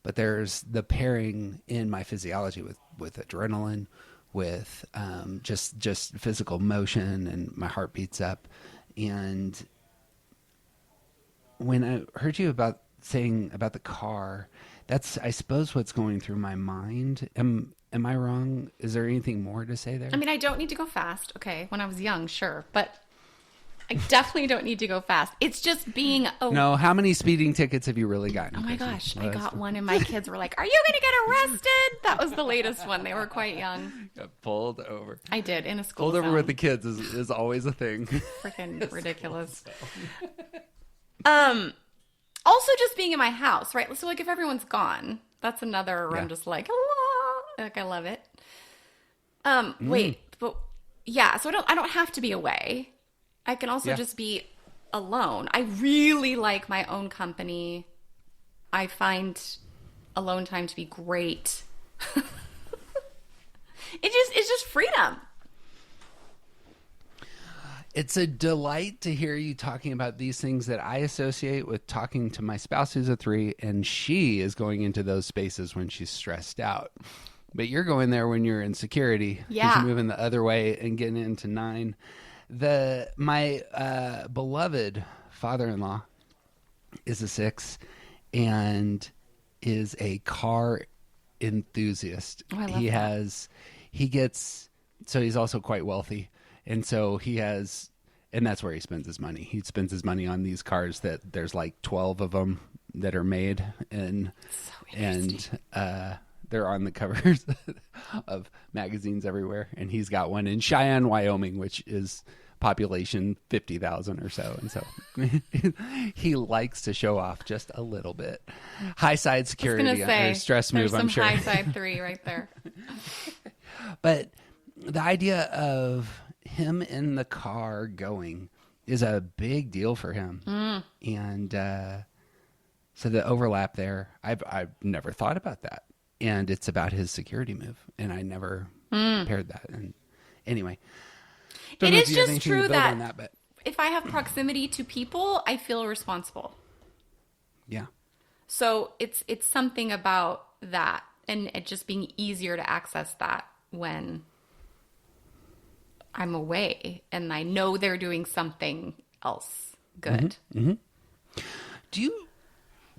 But there's the pairing in my physiology with adrenaline, with just physical motion, and my heart beats up. And when I heard you saying about the car, that's, I suppose, what's going through my mind. Am I wrong? Is there anything more to say there? I mean, I don't need to go fast. Okay. When I was young, sure. But I definitely don't need to go fast. It's just being No, how many speeding tickets have you really gotten? Oh my gosh, I got one and my kids were like, "Are you going to get arrested?" That was the latest one. They were quite young. Got pulled over. I did in a school Pulled over zone. with the kids is always a thing. Freaking ridiculous. Also just being in my house, right? So like if everyone's gone, that's another where I'm just like, "Ah," like I love it. Wait, but yeah, so I don't have to be away. I can also just be alone. I really like my own company. I find alone time to be great. It's just freedom. It's a delight to hear you talking about these things that I associate with talking to my spouse who's a 3, and she is going into those spaces when she's stressed out. But you're going there when you're in security. Yeah. You're moving the other way and getting into 9. My beloved father-in-law is a 6 and is a car enthusiast. Oh, I love that. So he's also quite wealthy. And so and that's where he spends his money. He spends his money on these cars that there's like 12 of them that are made, and they're on the covers of magazines everywhere. And he's got one in Cheyenne, Wyoming, which is population 50,000 or so. And so he likes to show off just a little bit. High side security, or stress move, I'm sure. There's some high side 3 right there. But the idea of him in the car going is a big deal for him. And so the overlap there, I've never thought about that. And it's about his security move. And I never paired that. And anyway, it is just true that if I have proximity to people, I feel responsible. Yeah. So it's something about that, and it just being easier to access that when I'm away and I know they're doing something else good. Do you,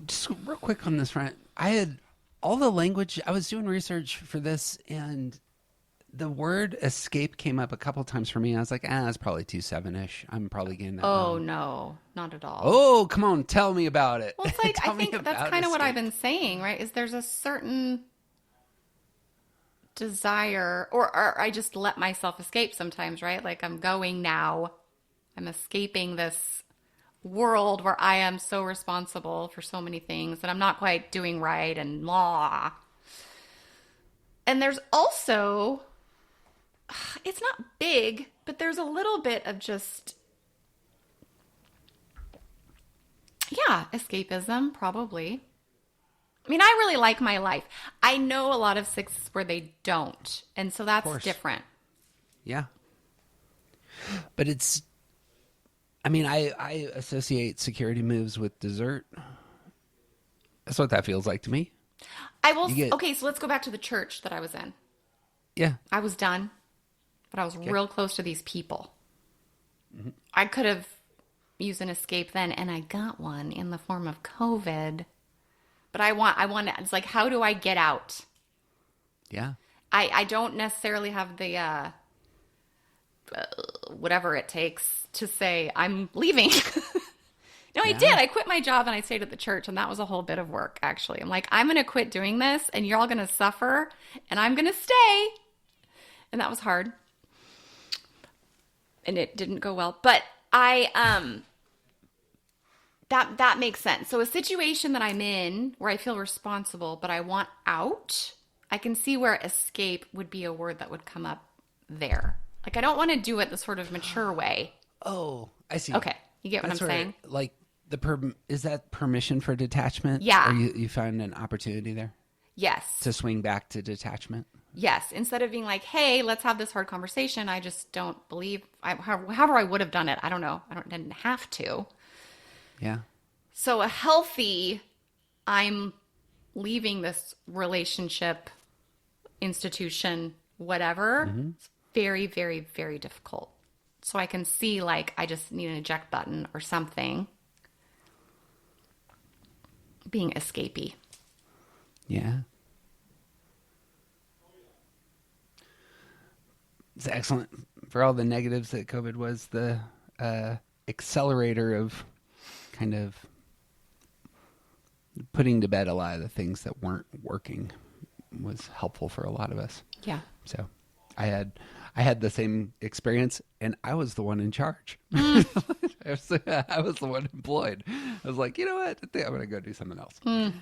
just real quick on this front, I had all the language, I was doing research for this, and the word escape came up a couple times for me. I was like, that's probably 2-7-ish. I'm probably getting that wrong. No, not at all. Oh, come on, tell me about it. Well, it's like, Tell I me think that's about kind of what I've escape. been saying, right? Is there's a certain desire, or I just let myself escape sometimes, right? Like I'm going now. I'm escaping this world where I am so responsible for so many things that I'm not quite doing right and blah. And there's also, it's not big, but there's a little bit of just, yeah, escapism, probably. I mean, I really like my life. I know a lot of sixes where they don't. And so that's different. Yeah. But it's, I mean, I associate security moves with dessert. That's what that feels like to me. I will, okay, so let's go back to the church that I was in. Yeah. I was done, but I was real close to these people. Mm-hmm. I could have used an escape then, and I got one in the form of COVID. But I want, it's like, how do I get out? Yeah. I don't necessarily have the, whatever it takes to say I'm leaving. No, I did. I quit my job and I stayed at the church, and that was a whole bit of work, actually. I'm like, I'm going to quit doing this, and you're all going to suffer, and I'm going to stay. And that was hard. And it didn't go well. But that makes sense. So a situation that I'm in where I feel responsible, but I want out, I can see where escape would be a word that would come up there. Like, I don't want to do it the sort of mature way. Oh, I see. Okay. You get what I'm saying? Like, is that permission for detachment? Yeah. Or you find an opportunity there? Yes. To swing back to detachment? Yes. Instead of being like, hey, let's have this hard conversation, I just don't believe, however I would have done it, I don't know. I didn't have to. Yeah. So a healthy, I'm leaving this relationship, institution, whatever, it's very, very, very difficult. So I can see, like, I just need an eject button or something. Being escapey. Yeah. It's excellent. For all the negatives that COVID was, the accelerator of kind of putting to bed a lot of the things that weren't working was helpful for a lot of us. Yeah. So I had the same experience, and I was the one in charge. I was the one employed. I was like, you know what? I think I'm going to go do something else.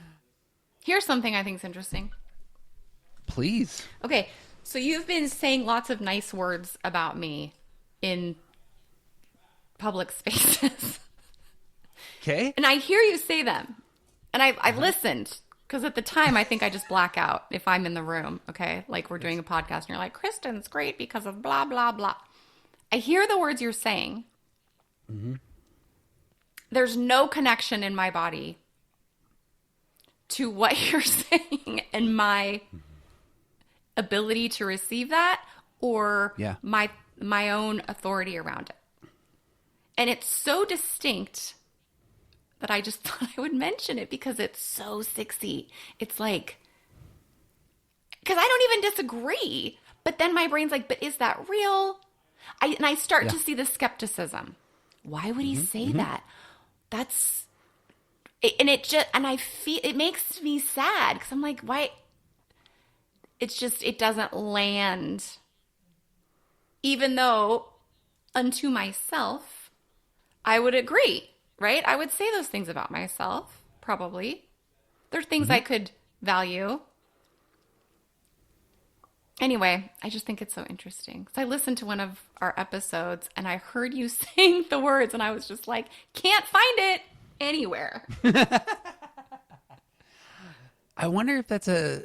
Here's something I think is interesting. Please. Okay. So you've been saying lots of nice words about me in public spaces. Okay. And I hear you say them. And I've listened. Because at the time, I think I just black out if I'm in the room, okay? Like we're doing a podcast and you're like, Kristin's great because of blah, blah, blah. I hear the words you're saying. Mm-hmm. There's no connection in my body to what you're saying and my ability to receive that or my own authority around it. And it's so distinct that I just thought I would mention it because it's so sixy. It's like, because I don't even disagree, but then my brain's like, but is that real? And I start to see the skepticism. Why would he say that? That's, and it just, and I feel, it makes me sad because I'm like, why? It's just, it doesn't land. Even though unto myself, I would agree. Right? I would say those things about myself, probably. There are things I could value. Anyway, I just think it's so interesting. So I listened to one of our episodes and I heard you saying the words and I was just like, can't find it anywhere. I wonder if that's a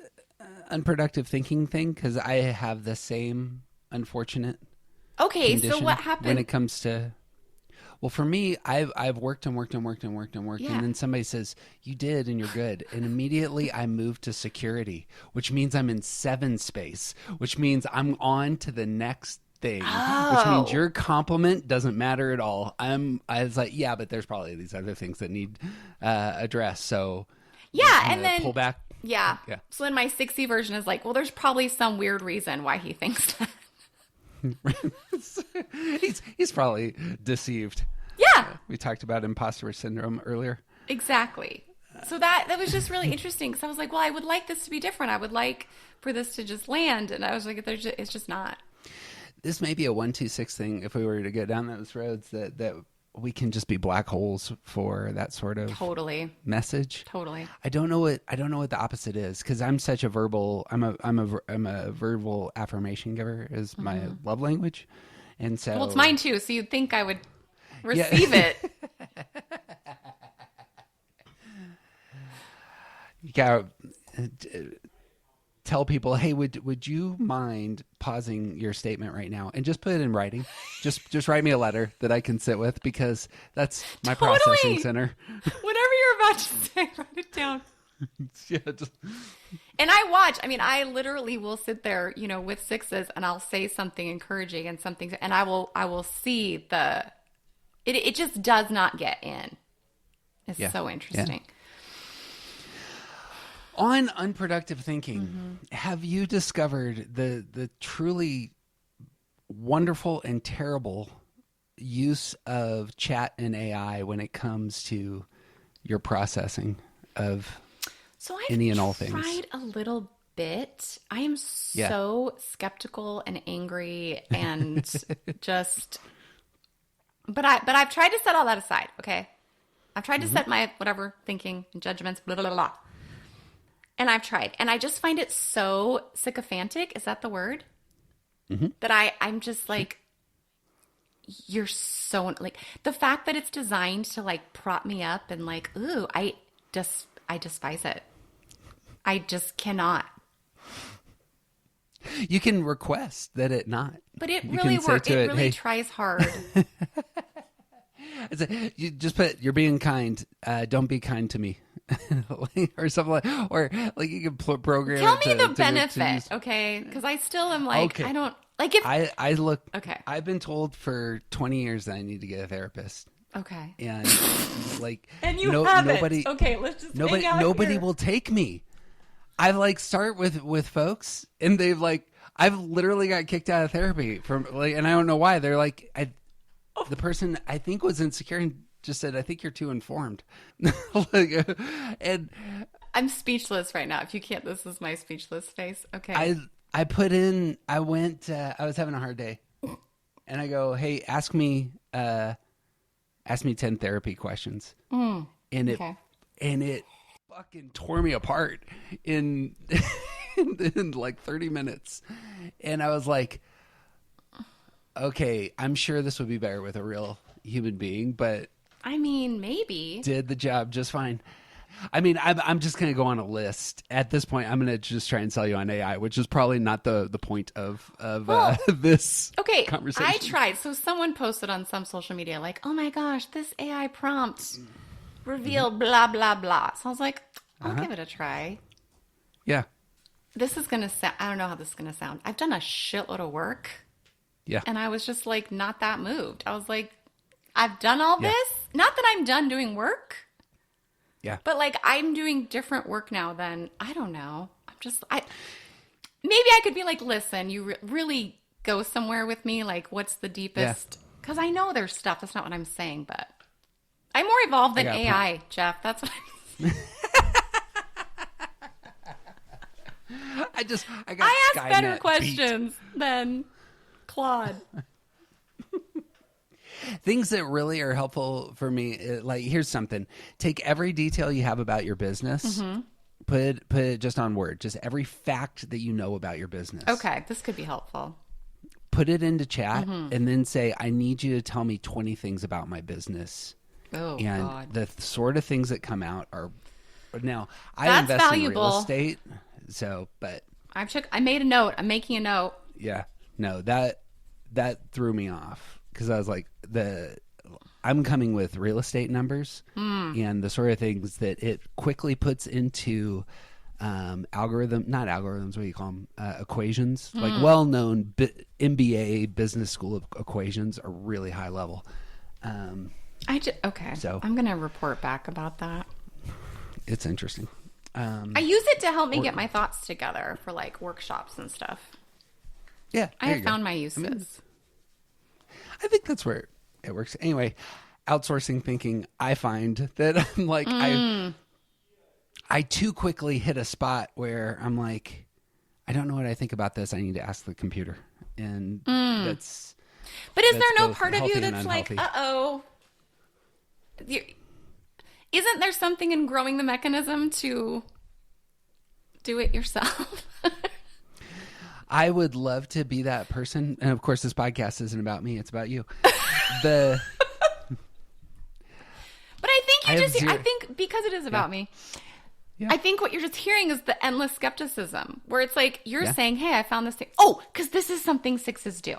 unproductive thinking thing because I have the same unfortunate condition. So what happened? When it comes to... Well, for me, I've worked and worked and worked and worked and worked, and then somebody says, you did and you're good. And immediately I move to security, which means I'm in 7 space, which means I'm on to the next thing, which Oh. means your compliment doesn't matter at all. I was like, yeah, but there's probably these other things that need addressed. So Yeah, and then pull back. Yeah. Yeah. So then my 60 version is like, well, there's probably some weird reason why he thinks that. he's probably deceived. Yeah. We talked about imposter syndrome earlier. Exactly. So that was just really interesting because I was like, well, I would like this to be different. I would like for this to just land. And I was like, it's just not. This may be a 1-2-6 thing if we were to go down those roads that we can just be black holes for that sort of Totally message. Totally. I don't know what the opposite is because I'm such a verbal. I'm a verbal affirmation giver is my love language, and so Well, it's mine too. So you'd think I would receive it. You gotta tell people, hey, would you mind pausing your statement right now and just put it in writing? Just write me a letter that I can sit with because that's my processing center. Whatever you're about to say, write it down. Yeah, And I literally will sit there, with sixes and I'll say something encouraging and something, and I will see it just does not get in. It's so interesting. Yeah. On unproductive thinking, have you discovered the truly wonderful and terrible use of chat and AI when it comes to your processing of any and all things? So I've tried a little bit. I am so skeptical and angry and just, but I've tried to set all that aside. Okay. I've tried to set my whatever thinking and judgments, blah, blah, blah, blah. And I've tried. And I just find it so sycophantic. Is that the word? That I'm just like, you're so, like, the fact that it's designed to, like, prop me up and, like, ooh, I despise it. I just cannot. You can request that it not. But it really works. It really tries hard. You just put, you're being kind. Don't be kind to me. Or something like, or like you can program Tell it me to, the benefit, okay? Because I still am like, I don't, like if... I look, okay. I've been told for 20 years that I need to get a therapist. Okay. And like, and you haven't. Nobody, okay, let's just hang out nobody here. will take me. I like start with folks and they've like, I've literally got kicked out of therapy from like, and I don't know why. They're like, the person I think was insecure and just said, I think you're too informed. And I'm speechless right now. If you can't, this is my speechless face. Okay. I put in, I was having a hard day and I go, hey, ask me 10 therapy questions. And it fucking tore me apart in like 30 minutes. And I was like, okay, I'm sure this would be better with a real human being, but I mean, maybe. Did the job just fine. I mean, I'm just going to go on a list. At this point, I'm going to just try and sell you on AI, which is probably not the point of this conversation. I tried. So someone posted on some social media like, oh my gosh, this AI prompt revealed blah, blah, blah. So I was like, I'll give it a try. Yeah. This is going to sound, I don't know how this is going to sound. I've done a shitload of work. Yeah. And I was just like, not that moved. I was like, I've done all this. Not that I'm done doing work. Yeah. But like I'm doing different work now than, I don't know. Maybe I could be like, listen, you really go somewhere with me. Like what's the deepest? Because I know there's stuff. That's not what I'm saying, but I'm more evolved than AI, Jeff. That's what I'm saying. I ask better questions than Claude. Things that really are helpful for me, like here's something. Take every detail you have about your business, put it just on Word, just every fact that you know about your business. Okay, this could be helpful. Put it into chat and then say, I need you to tell me 20 things about my business. Oh, and God. the sort of things that come out are, now I That's invest valuable. in real estate. So, but I made a note. I'm making a note. yeah, no, that threw me off. Because I was like, I'm coming with real estate numbers and the sort of things that it quickly puts into not algorithms, what do you call them? Equations, like well-known MBA business school equations are really high level. Okay. So I'm going to report back about that. It's interesting. I use it to help me get my thoughts together for like workshops and stuff. Yeah. I have found my uses. I think that's where it works. Anyway, outsourcing thinking, I find that I'm like, I too quickly hit a spot where I'm like, I don't know what I think about this. I need to ask the computer. And that's... But is there no part of you that's like, uh-oh, isn't there something in growing the mechanism to do it yourself? I would love to be that person. And of course, this podcast isn't about me. It's about you. But I think I think because it is about me, I think what you're just hearing is the endless skepticism where it's like, you're saying, hey, I found this thing. Oh, because this is something sixes do.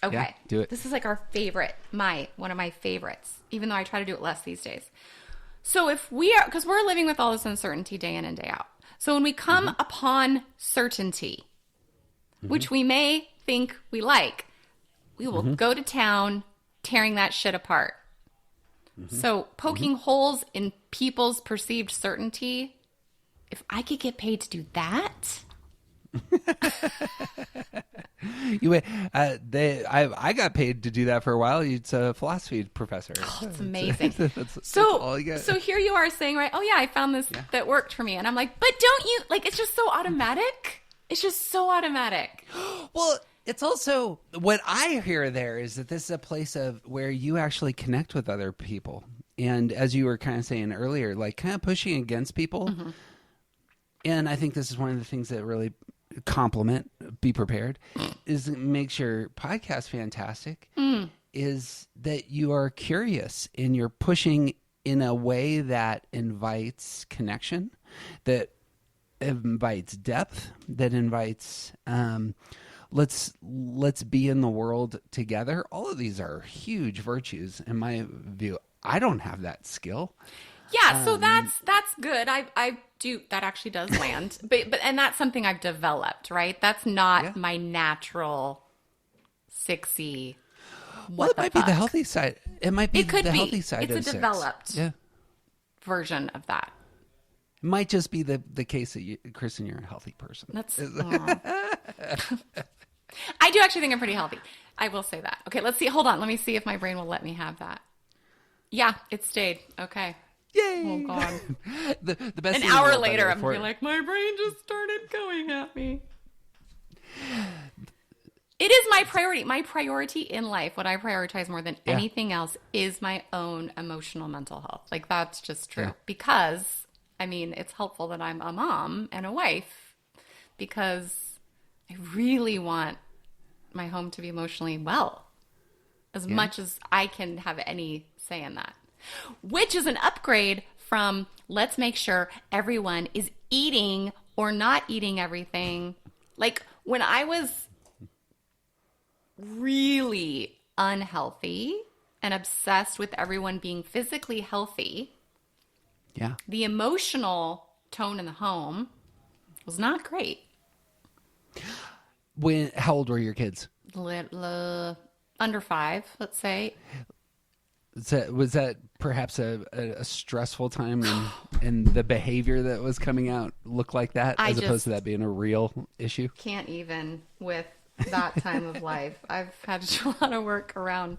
Okay. Yeah, do it. This is like our favorite, one of my favorites, even though I try to do it less these days. So if because we're living with all this uncertainty day in and day out. So when we come upon certainty, which we may think we like, we will go to town tearing that shit apart. So poking holes in people's perceived certainty, if I could get paid to do that... I got paid to do that for a while. It's a philosophy professor. Oh, it's amazing. That's all you get. So here you are saying, right, oh yeah, I found this that worked for me. And I'm like, but don't you, like, it's just so automatic. It's just so automatic. Well, it's also, what I hear there is that this is a place of where you actually connect with other people. And as you were kind of saying earlier, like kind of pushing against people. And I think this is one of the things that really compliment, be prepared, is makes your podcast fantastic, is that you are curious and you're pushing in a way that invites connection, that invites depth, that invites let's be in the world together. All of these are huge virtues in my view. I don't have that skill. Yeah, so that's good. I do, that actually does land. but and that's something I've developed, right? That's not my natural sixy. Well, it might be the healthy side. It might be the healthy side of it's a six. developed version of that. It might just be the case that Kristin, you're a healthy person. That's I do actually think I'm pretty healthy. I will say that. Okay, let's see. Hold on. Let me see if my brain will let me have that. Yeah, it stayed. Okay. Yay! Oh, God. the best. An hour later, I'm going like, my brain just started going at me. It is my priority. My priority in life, what I prioritize more than anything else, is my own emotional mental health. Like, that's just true. Because, I mean, it's helpful that I'm a mom and a wife, because I really want my home to be emotionally well, as much as I can have any say in that. Which is an upgrade from, let's make sure everyone is eating or not eating everything. Like, when I was really unhealthy and obsessed with everyone being physically healthy, the emotional tone in the home was not great. How old were your kids? Under 5, let's say. Was that perhaps a stressful time and the behavior that was coming out looked like that, as opposed to that being a real issue? Can't even with that time of life. I've had to do a lot of work around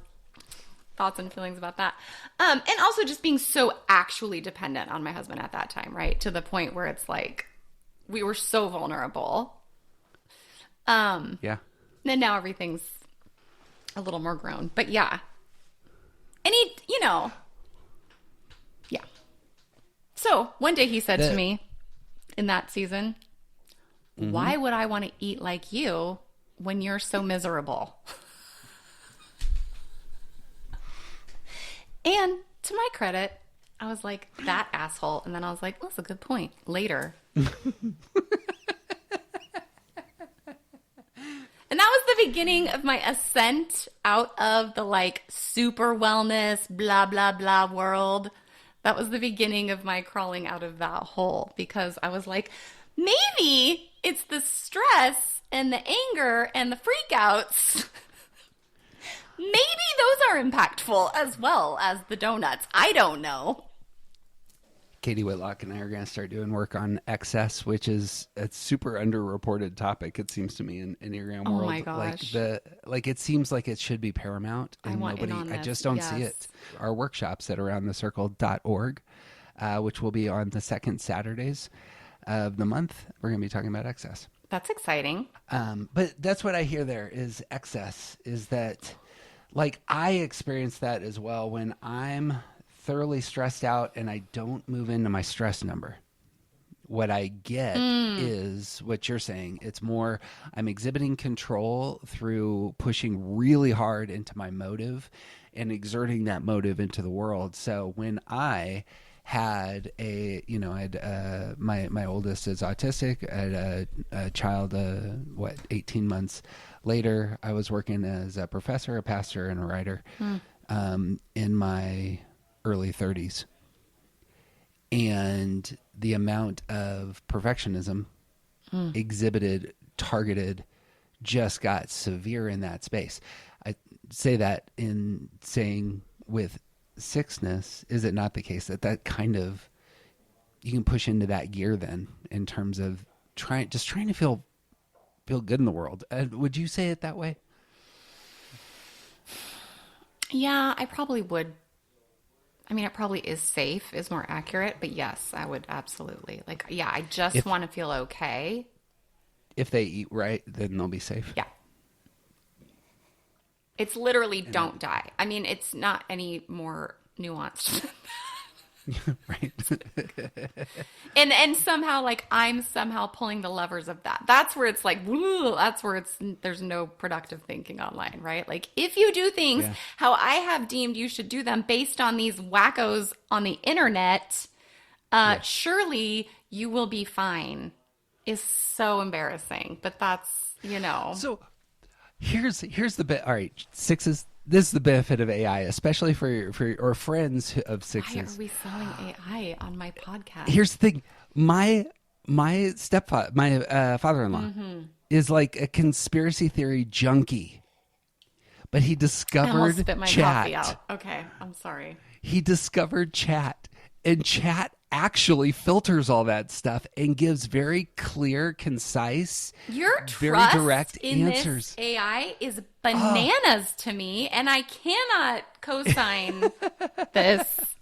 thoughts and feelings about that. And also just being so actually dependent on my husband at that time, right? To the point where it's like, we were so vulnerable. And now everything's a little more grown. But yeah. And he, So one day he said to me in that season, why would I want to eat like you when you're so miserable? And to my credit, I was like, that asshole. And then I was like, well, that's a good point. Later. And that was the beginning of my ascent out of the like super wellness, blah, blah, blah world That was the beginning of my crawling out of that hole, because I was like, maybe it's the stress and the anger and the freakouts. Maybe those are impactful as well as the donuts. I don't know. Katie Whitlock and I are going to start doing work on excess, which is a super underreported topic, it seems to me, in Enneagram world. Oh my gosh. It seems like it should be paramount, and I want in on I this. just don't Yes. see it. Our workshops at aroundthecircle.org, which will be on the second Saturdays of the month, we're going to be talking about excess. That's exciting. But that's what I hear there is excess, is that, like, I experience that as well when I'm thoroughly stressed out and I don't move into my stress number. What I get is what you're saying. It's more, I'm exhibiting control through pushing really hard into my motive and exerting that motive into the world. So when I had my oldest is autistic. I had a child, 18 months later, I was working as a professor, a pastor, and a writer in my early 30s. And the amount of perfectionism exhibited, targeted, just got severe in that space. I say that in saying with sixness, is it not the case that kind of, you can push into that gear then in terms of trying to feel good in the world? Would you say it that way? Yeah, I probably would. I mean, it probably is safe, is more accurate, but yes, I would absolutely. Like, yeah, I just want to feel okay. If they eat right, then they'll be safe. Yeah. It's literally don't die. I mean, it's not any more nuanced. Right. and somehow, like, I'm somehow pulling the levers of that. That's where it's like, woo, that's where there's no productive thinking online, right? Like, if you do things how I have deemed you should do them based on these wackos on the internet, surely you will be fine. Is so embarrassing, but that's, So here's the bit. All right, sixes. This is the benefit of AI, especially for or friends of sixes. Why are we selling AI on my podcast? Here's the thing. My stepfather, my father-in-law is like a conspiracy theory junkie, but he I almost discovered spit my chat. coffee out. Okay, I'm sorry. He discovered chat, and chat actually filters all that stuff and gives very clear, concise, Your very trust direct in answers. this AI is bananas to me, and I cannot co-sign this.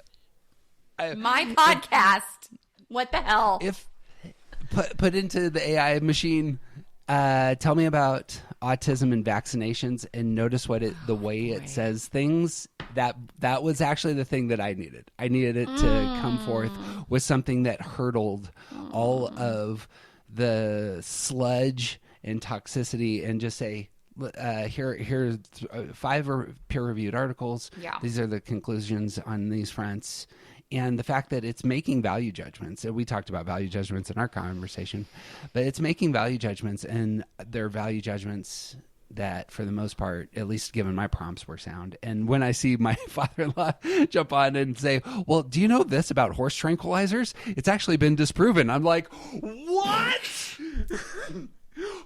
My podcast. What the hell? If put into the AI machine, tell me about autism and vaccinations, and notice the way it says things. That was actually the thing that I needed. I needed it to come forth with something that hurdled all of the sludge and toxicity, and just say, here's 5 peer-reviewed articles. Yeah. These are the conclusions on these fronts. And the fact that it's making value judgments, and we talked about value judgments in our conversation, but it's making value judgments, and they're value judgments that, for the most part, at least given my prompts, were sound. And when I see my father-in-law jump on and say, well, do you know this about horse tranquilizers? It's actually been disproven. I'm like, what?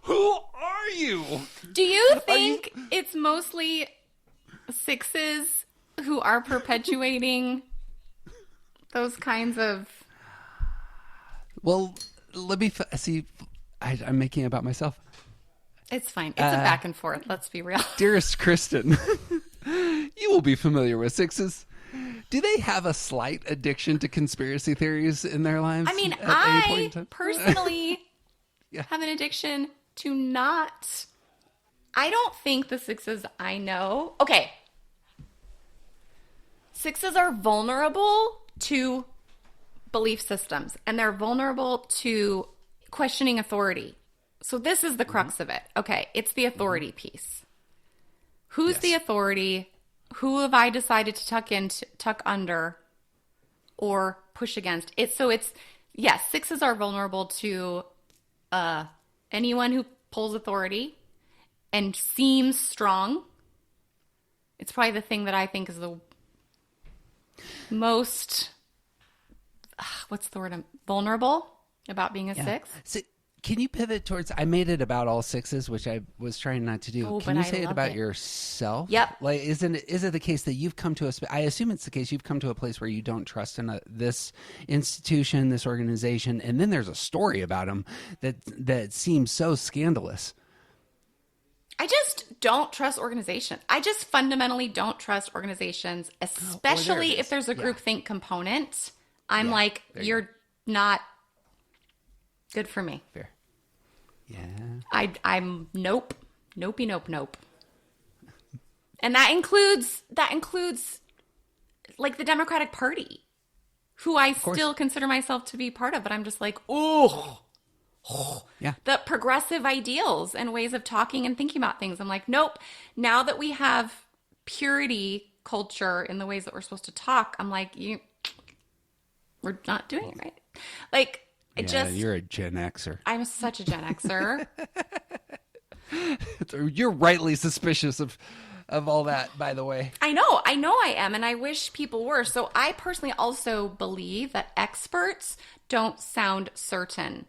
Who are you? Do you think it's mostly sixes who are perpetuating those kinds of... Well, let me see. I'm making it about myself. It's fine. It's a back and forth. Let's be real. Dearest Kristin, you will be familiar with sixes. Do they have a slight addiction to conspiracy theories in their lives? I mean, at any point in I time? personally Yeah. have an addiction to not... I don't think the sixes I know... Okay. Sixes are vulnerable to belief systems, and they're vulnerable to questioning authority. So this is the crux of it. Okay, it's the authority piece. Who's the authority? Who have I decided to tuck under, or push against? Yes, sixes are vulnerable to anyone who pulls authority and seems strong. It's probably the thing that I think is the most what's the word? Vulnerable about being a Yeah. 6. So, can you pivot towards? I made it about all 6s, which I was trying not to do. Oh, Can but you I say it love about it. yourself? Yep. Like, is it the case that you've come to I assume it's the case you've come to a place where you don't trust in this institution, this organization, and then there's a story about them that seems so scandalous. I just don't trust organizations. I just fundamentally don't trust organizations, especially if there's a groupthink component. I'm like, you're not good for me. Fair. Yeah. I'm nope. Nopey nope. And that includes like the Democratic Party, who I still consider myself to be part of, but I'm just like, Yeah. the progressive ideals and ways of talking and thinking about things. I'm like, nope. Now that we have purity culture in the ways that we're supposed to talk, I'm like, we're not doing it right. Like, You're a Gen Xer. I'm such a Gen Xer. You're rightly suspicious of all that, by the way. I know I am, and I wish people were. So I personally also believe that experts don't sound certain.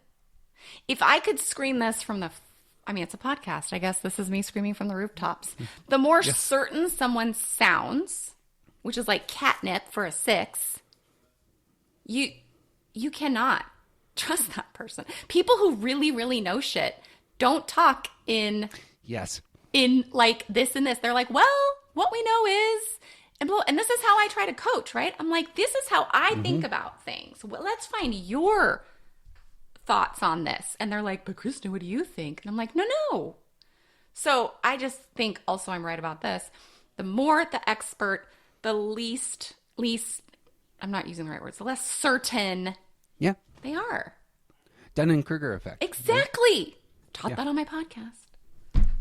If I could scream this from it's a podcast. I guess this is me screaming from the rooftops. The more certain someone sounds, which is like catnip for a 6, you cannot trust that person. People who really, really know shit don't talk in like this and this. They're like, well, what we know is, and this is how I try to coach, right? I'm like, this is how I think about things. Well, let's find your thoughts on this. And they're like, but Kristin, what do you think? And I'm like, no. So I just think also I'm right about this. The more the expert, the least, I'm not using the right words, the less certain they are. Dunning-Kruger effect. Exactly. Right? Taught that on my podcast.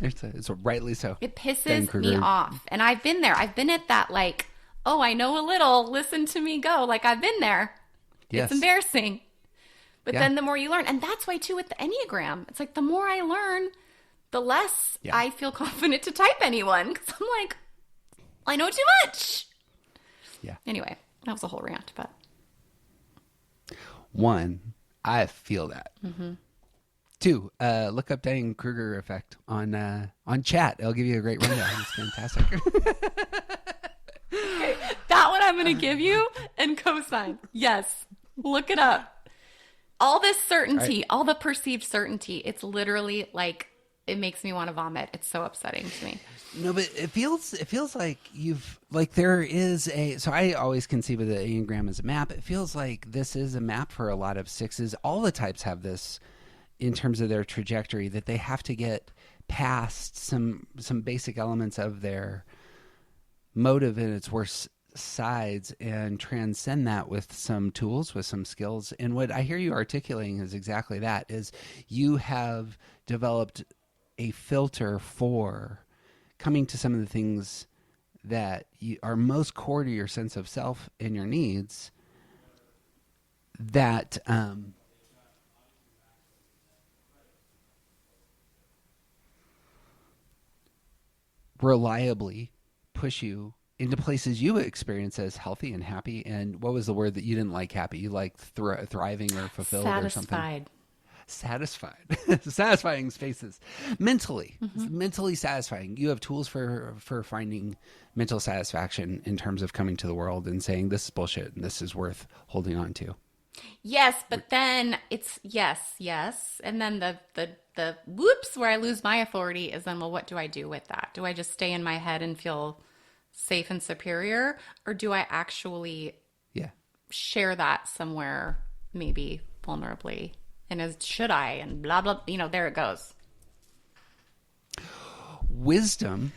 It's rightly so. It pisses me off. And I've been there. I've been at that like, oh, I know a little. Listen to me go. Like I've been there. Yes. It's embarrassing. But then the more you learn. And that's why too with the Enneagram. It's like the more I learn, the less I feel confident to type anyone. Because I'm like, I know too much. Yeah. Anyway, that was a whole rant. But 1, I feel that. 2, look up Dunning-Kruger effect on chat. It'll give you a great rundown. It's fantastic. That one I'm going to give you and cosign. Yes. Look it up. All this certainty, all the perceived certainty, it's literally like, it makes me want to vomit. It's so upsetting to me. No, but it feels like there is so I always conceive of the Enneagram as a map. It feels like this is a map for a lot of 6s. All the types have this in terms of their trajectory, that they have to get past some basic elements of their motive in its worst sides and transcend that with some tools, with some skills. And what I hear you articulating is exactly that, is you have developed a filter for coming to some of the things that are most core to your sense of self and your needs that reliably push you into places you experience as healthy and happy. And what was the word that you didn't like? Happy? You like thriving or fulfilled or something? Satisfied. Satisfying spaces. Mentally. It's mentally satisfying. You have tools for finding mental satisfaction in terms of coming to the world and saying this is bullshit and this is worth holding on to. Yes, but then it's yes. And then the whoops where I lose my authority is then, well, what do I do with that? Do I just stay in my head and feel safe and superior? Or do I actually share that somewhere, maybe vulnerably? And should I? And blah, blah, there it goes. Wisdom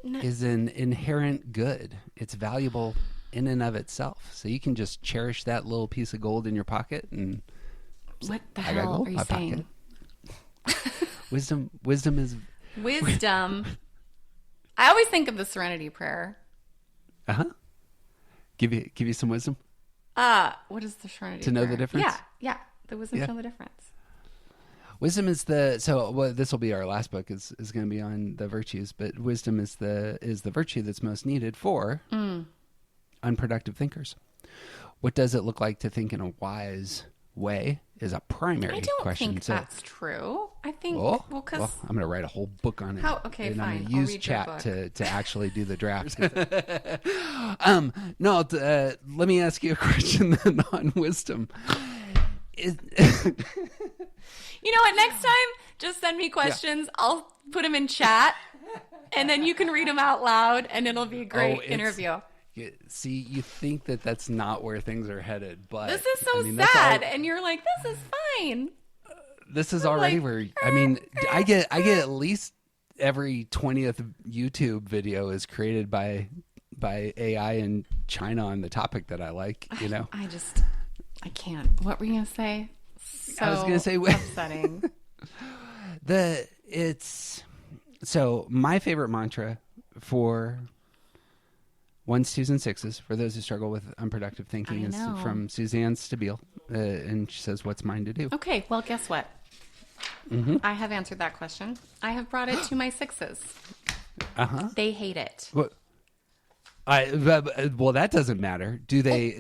is an inherent good. It's valuable in and of itself. So you can just cherish that little piece of gold in your pocket and what the hell are you saying? Wisdom is wisdom. I always think of the Serenity Prayer. Give you some wisdom. What is the Serenity to know Prayer? The difference? Yeah. The wisdom to know the difference. Wisdom is this will be our last book is going to be on the virtues, but wisdom is the virtue that's most needed for unproductive thinkers. what does it look like to think in a wise way is a primary I don't question. think that's true. I think, because... Well, I'm going to write a whole book on it. Okay, and fine. I'm going to I'll use read your chat book. to actually do the draft. Let me ask you a question then on wisdom. You know what? Next time, just send me questions. I'll put them in chat, and then you can read them out loud, and it'll be a great interview. See, you think that that's not where things are headed, but this is so sad, and you're like, this is fine. This is already where I get at least every 20th YouTube video is created by AI in China on the topic that I like. You know, I can't. What were you gonna say? I was gonna say upsetting. So my favorite mantra for 1s, 2s, and 6s, for those who struggle with unproductive thinking, is from Suzanne Stabile, and she says, "What's mine to do?" Okay, well, guess what? Mm-hmm. I have answered that question. I have brought it to my 6s. They hate it. Well, that doesn't matter. Do they?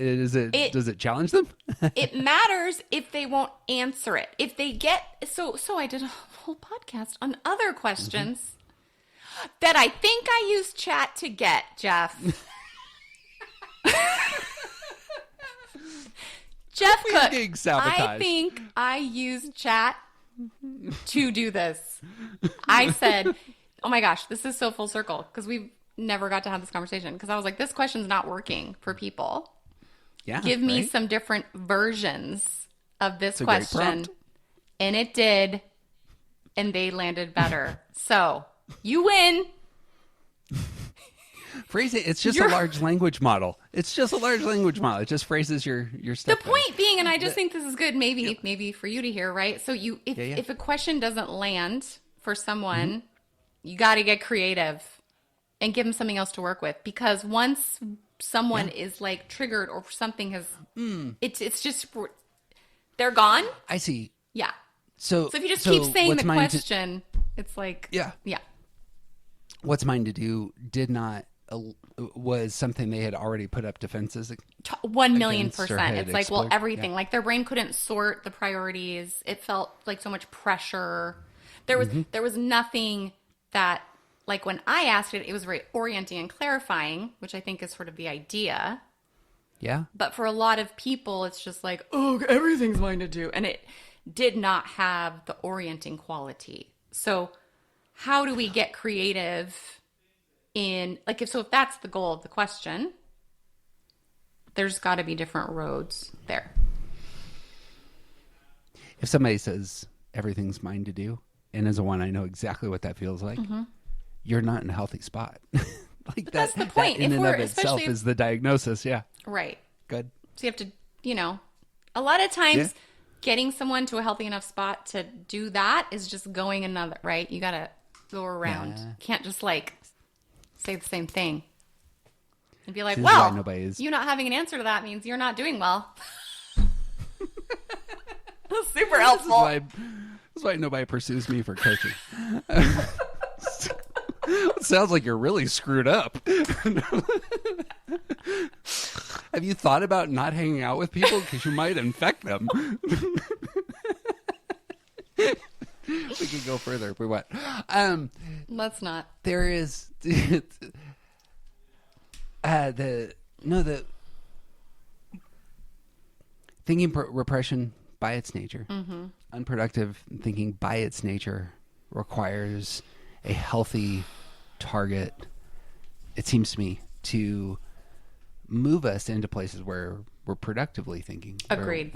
Does it challenge them? It matters if they won't answer it. If they get so I did a whole podcast on other questions that I think I used chat to get, Jeff. Jeff Cook, I think I used chat to do this. I said, oh my gosh, this is so full circle, because we've never got to have this conversation, because I was like, this question's not working for people. Yeah, give me some different versions of this question. And it did, and they landed better. So you win. Phrase it. It's just a large language model. It just phrases your stuff. The point being, and I just think this is good, maybe for you to hear, right? So if a question doesn't land for someone, you got to get creative and give them something else to work with, because once someone is like triggered or something has, it's just, they're gone. I see. Yeah. So if you just keep saying the question, it's like, yeah. What's mine to do was something they had already put up defenses. 1,000,000%. It's like, well, everything, like their brain couldn't sort the priorities. It felt like so much pressure. There was nothing that, like when I asked it, it was very orienting and clarifying, which I think is sort of the idea. Yeah. But for a lot of people, it's just like, oh, everything's mine to do. And it did not have the orienting quality. So how do we get creative in, like, if that's the goal of the question, there's got to be different roads there. If somebody says everything's mine to do, and as a one, I know exactly what that feels like, you're not in a healthy spot. Like that's the point. That in and of itself is the diagnosis. Yeah. Right. Good. So you have to, a lot of times getting someone to a healthy enough spot to do that is just going another, right? You got to go around. Yeah. Can't just like say the same thing and be like, well, you not having an answer to that means you're not doing well. That's super helpful. This is why nobody pursues me for coaching. It sounds like you're really screwed up. Have you thought about not hanging out with people because you might infect them? We could go further if we want. Let's not. There is thinking repression by its nature, unproductive thinking by its nature requires a healthy target, it seems to me, to move us into places where we're productively thinking. Agreed.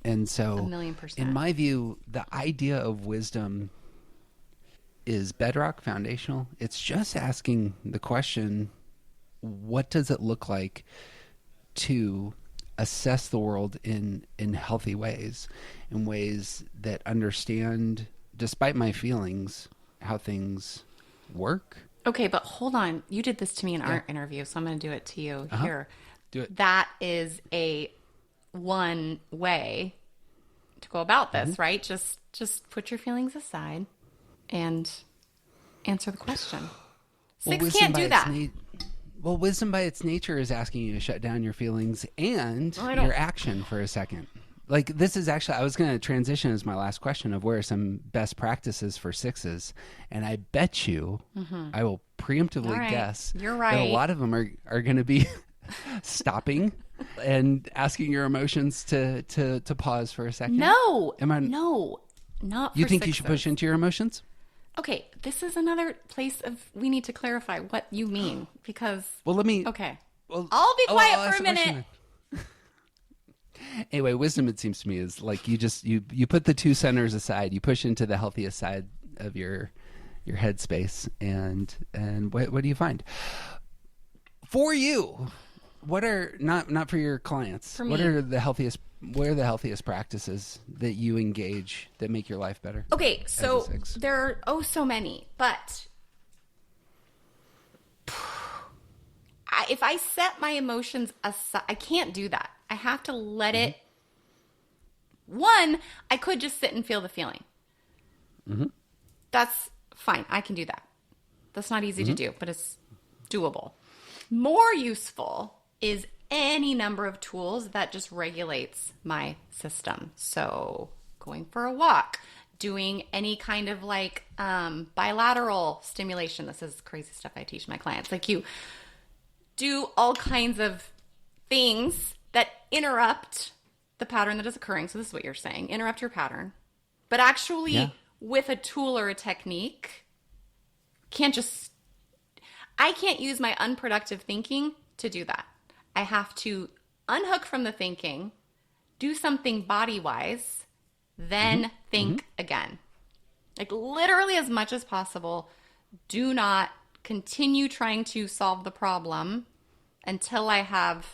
And so 1,000,000%. in my view, the idea of wisdom is bedrock, foundational. It's just asking the question, what does it look like to assess the world in healthy ways, in ways that understand, despite my feelings, how things work. Okay, but hold on. You did this to me in our interview, so I'm going to do it to you here. Do it. That is one way to go about this, right? Just put your feelings aside and answer the question. 6 can't do that. Well, wisdom by its nature is asking you to shut down your feelings and your action for a second. Like, this is actually, I was going to transition as my last question of where are some best practices for sixes. And I bet you, I will preemptively guess You're right. that a lot of them are going to be stopping and asking your emotions to pause for a second. No, Am I, no, not for You think sixes. you should push into your emotions? Okay, this is another place of we need to clarify what you mean because. Well, let me. Okay, Well, I'll be quiet I'll for a minute. Anyway, wisdom, it seems to me, is like you put the two centers aside, you push into the healthiest side of your headspace, and what do you find for you? What are not for your clients? For me. What are the healthiest? What are the healthiest practices that you engage that make your life better? Okay, so there are so many, but if I set my emotions aside, I can't do that. I have to let it. One, I could just sit and feel the feeling. That's fine. I can do that. That's not easy to do, but it's doable. More useful is any number of tools that just regulates my system. So going for a walk, doing any kind of like bilateral stimulation. This is crazy stuff I teach my clients. Like you do all kinds of things that interrupt the pattern that is occurring. So this is what you're saying. Interrupt your pattern. But actually with a tool or a technique, I can't use my unproductive thinking to do that. I have to unhook from the thinking, do something body-wise, then think again. Like literally as much as possible, do not continue trying to solve the problem until I have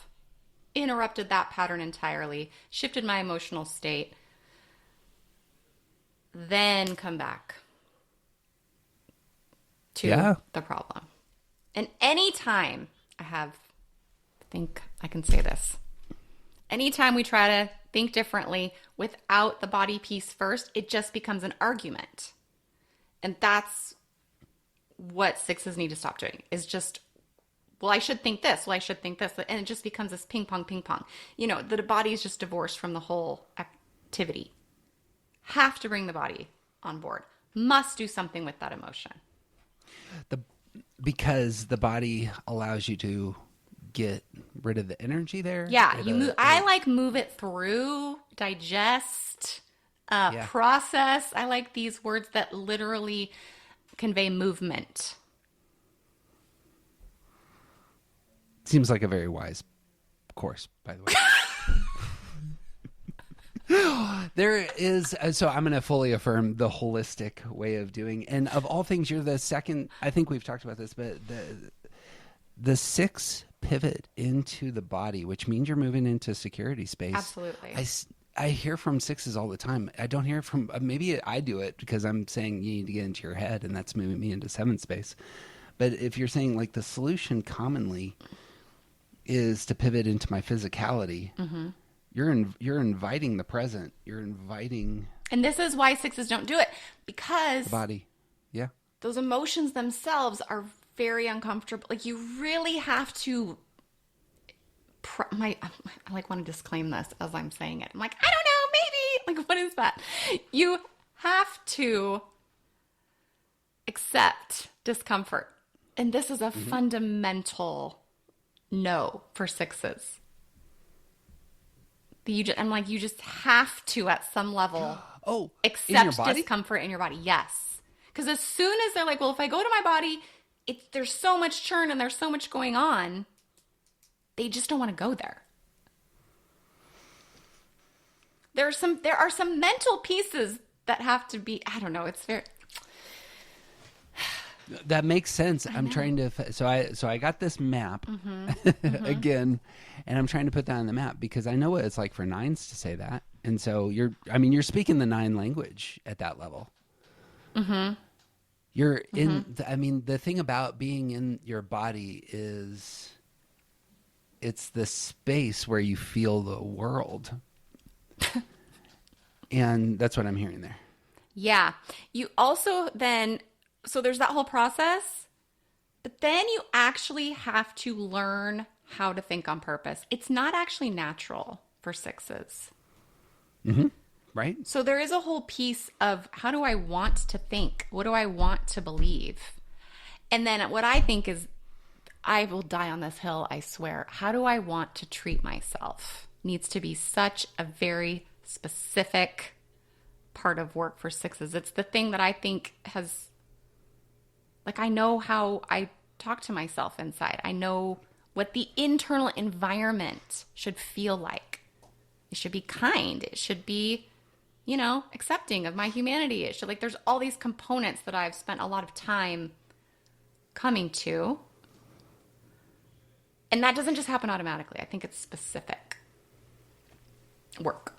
interrupted that pattern entirely, shifted my emotional state, then come back to the problem. And anytime I think I can say this, anytime we try to think differently without the body piece first, it just becomes an argument. And that's what sixes need to stop doing, is just, well, I should think this. Well, I should think this. And it just becomes this ping pong. You know, the body is just divorced from the whole activity. Have to bring the body on board. Must do something with that emotion. Because the body allows you to get rid of the energy there. Yeah, I move it through, digest, process. I like these words that literally convey movement. Seems like a very wise course, by the way. There is, so I'm going to fully affirm the holistic way of doing. And of all things, you're the second, I think we've talked about this, but the six pivot into the body, which means you're moving into security space. Absolutely. I hear from sixes all the time. I don't hear from, maybe I do it because I'm saying you need to get into your head, and that's moving me into seven space. But if you're saying like the solution commonly is to pivot into my physicality, you're inviting the present. You're inviting. And this is why sixes don't do it, because the body. Yeah. Those emotions themselves are very uncomfortable. Like you really have to. I want to disclaim this as I'm saying it. I'm like, I don't know, maybe. Like, what is that? You have to accept discomfort, and this is a fundamental no for sixes. You just have to at some level accept discomfort in your body. Yes. Because as soon as they're like, well, if I go to my body, there's so much churn and there's so much going on, they just don't want to go there. There are some mental pieces that have to be, I don't know, it's very... That makes sense. I'm trying to, so I got this map again, and I'm trying to put that on the map because I know what it's like for nines to say that. And so you're speaking the nine language at that level. You're in, the thing about being in your body is it's the space where you feel the world. And that's what I'm hearing there. Yeah. You also then... So there's that whole process, But then you actually have to learn how to think on purpose. It's not actually natural for sixes. Mm-hmm. Right? So there is a whole piece of how do I want to think? What do I want to believe? And then what I think is, I will die on this hill, I swear. How do I want to treat myself? Needs to be such a very specific part of work for sixes. It's the thing that I think has, like, I know how I talk to myself inside. I know what the internal environment should feel like. It should be kind. It should be, you know, accepting of my humanity. It should, like, there's all these components that I've spent a lot of time coming to. And that doesn't just happen automatically. I think it's specific work.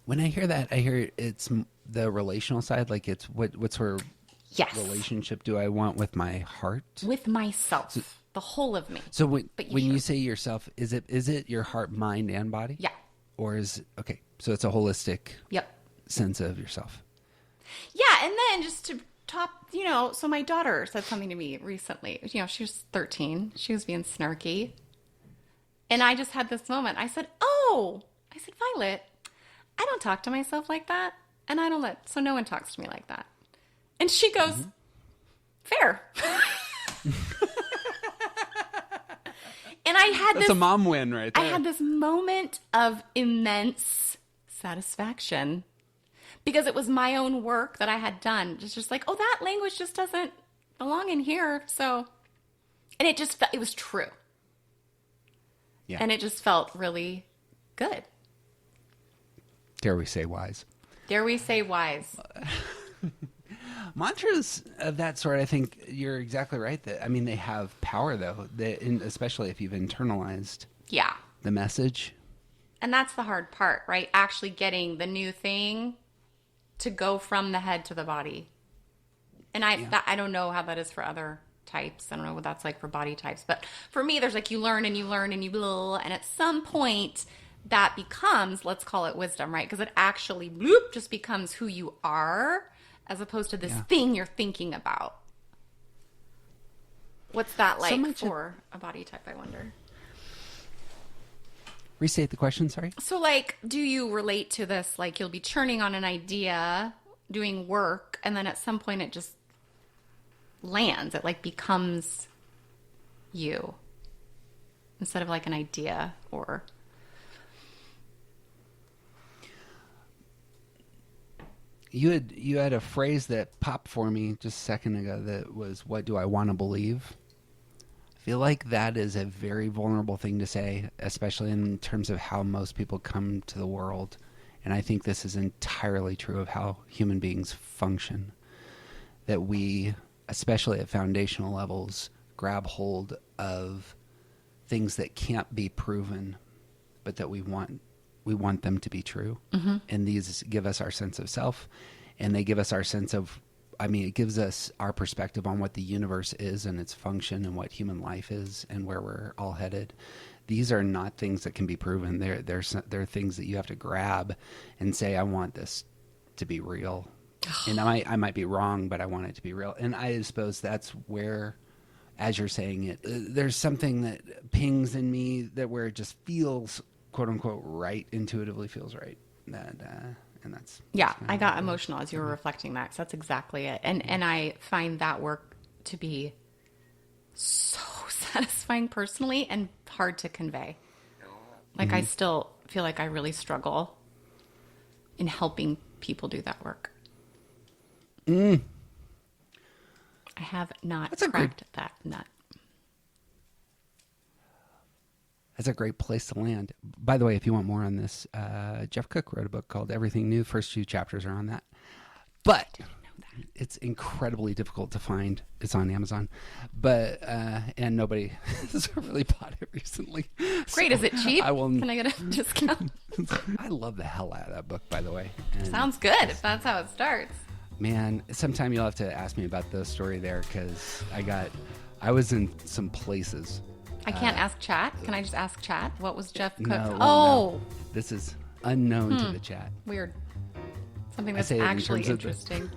When I hear that, I hear it's the relational side. Like, it's what sort of Yes. relationship do I want with my heart? With myself, the whole of me. So when you should. say yourself, is it your heart, mind, and body? Yeah. Or is okay? So it's a holistic Yep. sense of yourself. Yeah, and then just to top, you know, so my daughter said something to me recently. You know, she was 13. She was being snarky. And I just had this moment. I said, Violet, I don't talk to myself like that. And so no one talks to me like that. And she goes, fair. And I had That's a mom win right there. I had this moment of immense satisfaction because it was my own work that I had done. Just like, oh, that language just doesn't belong in here. So, and it was true. Yeah. And it just felt really good. Dare we say wise? Dare we say wise? Mantras of that sort, I think you're exactly right. That I mean, they have power, though, especially if you've internalized Yeah. the message. And that's the hard part, right? Actually getting the new thing to go from the head to the body. And I don't know how that is for other types. I don't know what that's like for body types. But for me, there's like you learn and you learn and you blah, and at some point that becomes, let's call it wisdom, right? Because it actually just becomes who you are as opposed to this thing you're thinking about. What's that like for a body type, I wonder? Restate the question, sorry. So, like, do you relate to this? Like, you'll be churning on an idea, doing work, and then at some point it just lands. It, like, becomes you instead of, like, an idea or... You had a phrase that popped for me just a second ago that was, what do I want to believe? I feel like that is a very vulnerable thing to say, especially in terms of how most people come to the world. And I think this is entirely true of how human beings function. That we, especially at foundational levels, grab hold of things that can't be proven, but that we want them to be true. Mm-hmm. And these give us our sense of self, and they give us our sense of, it gives us our perspective on what the universe is and its function and what human life is and where we're all headed. These are not things that can be proven. They're things that you have to grab and say, I want this to be real. And I might be wrong, but I want it to be real. And I suppose that's where, as you're saying it, there's something that pings in me that where it just feels, quote unquote, right, intuitively feels right. And that's I got emotional as you were reflecting that. So that's exactly it. And I find that work to be so satisfying personally and hard to convey. Like, I still feel like I really struggle in helping people do that work. I have not cracked that nut. That's a great place to land. By the way, if you want more on this, Jeff Cook wrote a book called Everything New. First 2 chapters are on that. But it's incredibly difficult to find. It's on Amazon. But and nobody has really bought it recently. Great. So is it cheap? Can I get a discount? I love the hell out of that book, by the way. And sounds good if that's how it starts. Man, sometime you'll have to ask me about the story there, because I was in some places. I can't ask chat. Can I just ask chat? What was Jeff Cook? No. This is unknown to the chat. Weird. Something that's actually interesting.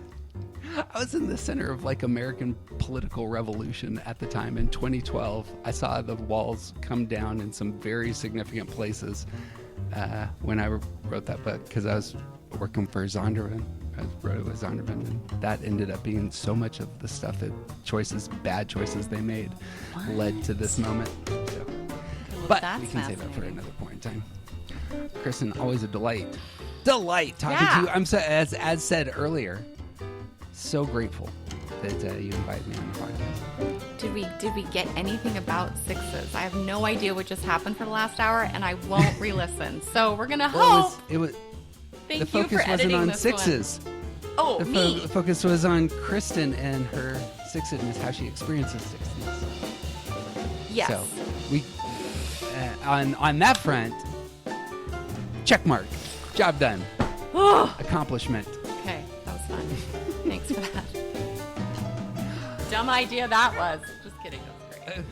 I was in the center of like American political revolution at the time. In 2012, I saw the walls come down in some very significant places when I wrote that book, because I was working for Zondervan. I wrote it with Zondervan, and that ended up being so much of the stuff that bad choices they made led to this moment. So. But we can save that for another point in time. Kristin, always a delight. Talking to you. I'm so, as said earlier, so grateful that you invited me on the podcast. Did we get anything about sixes? I have no idea what just happened for the last hour, and I won't re-listen. So we're gonna hope. It was. Thank the focus you for wasn't editing on this sixes. One. Oh, me. The focus was on Kristin and her sixedness, how she experiences sixedness. Yes. So we on that front, check mark, job done, accomplishment. Okay, that was fun. Thanks for that. Dumb idea that was. Just kidding. That was great.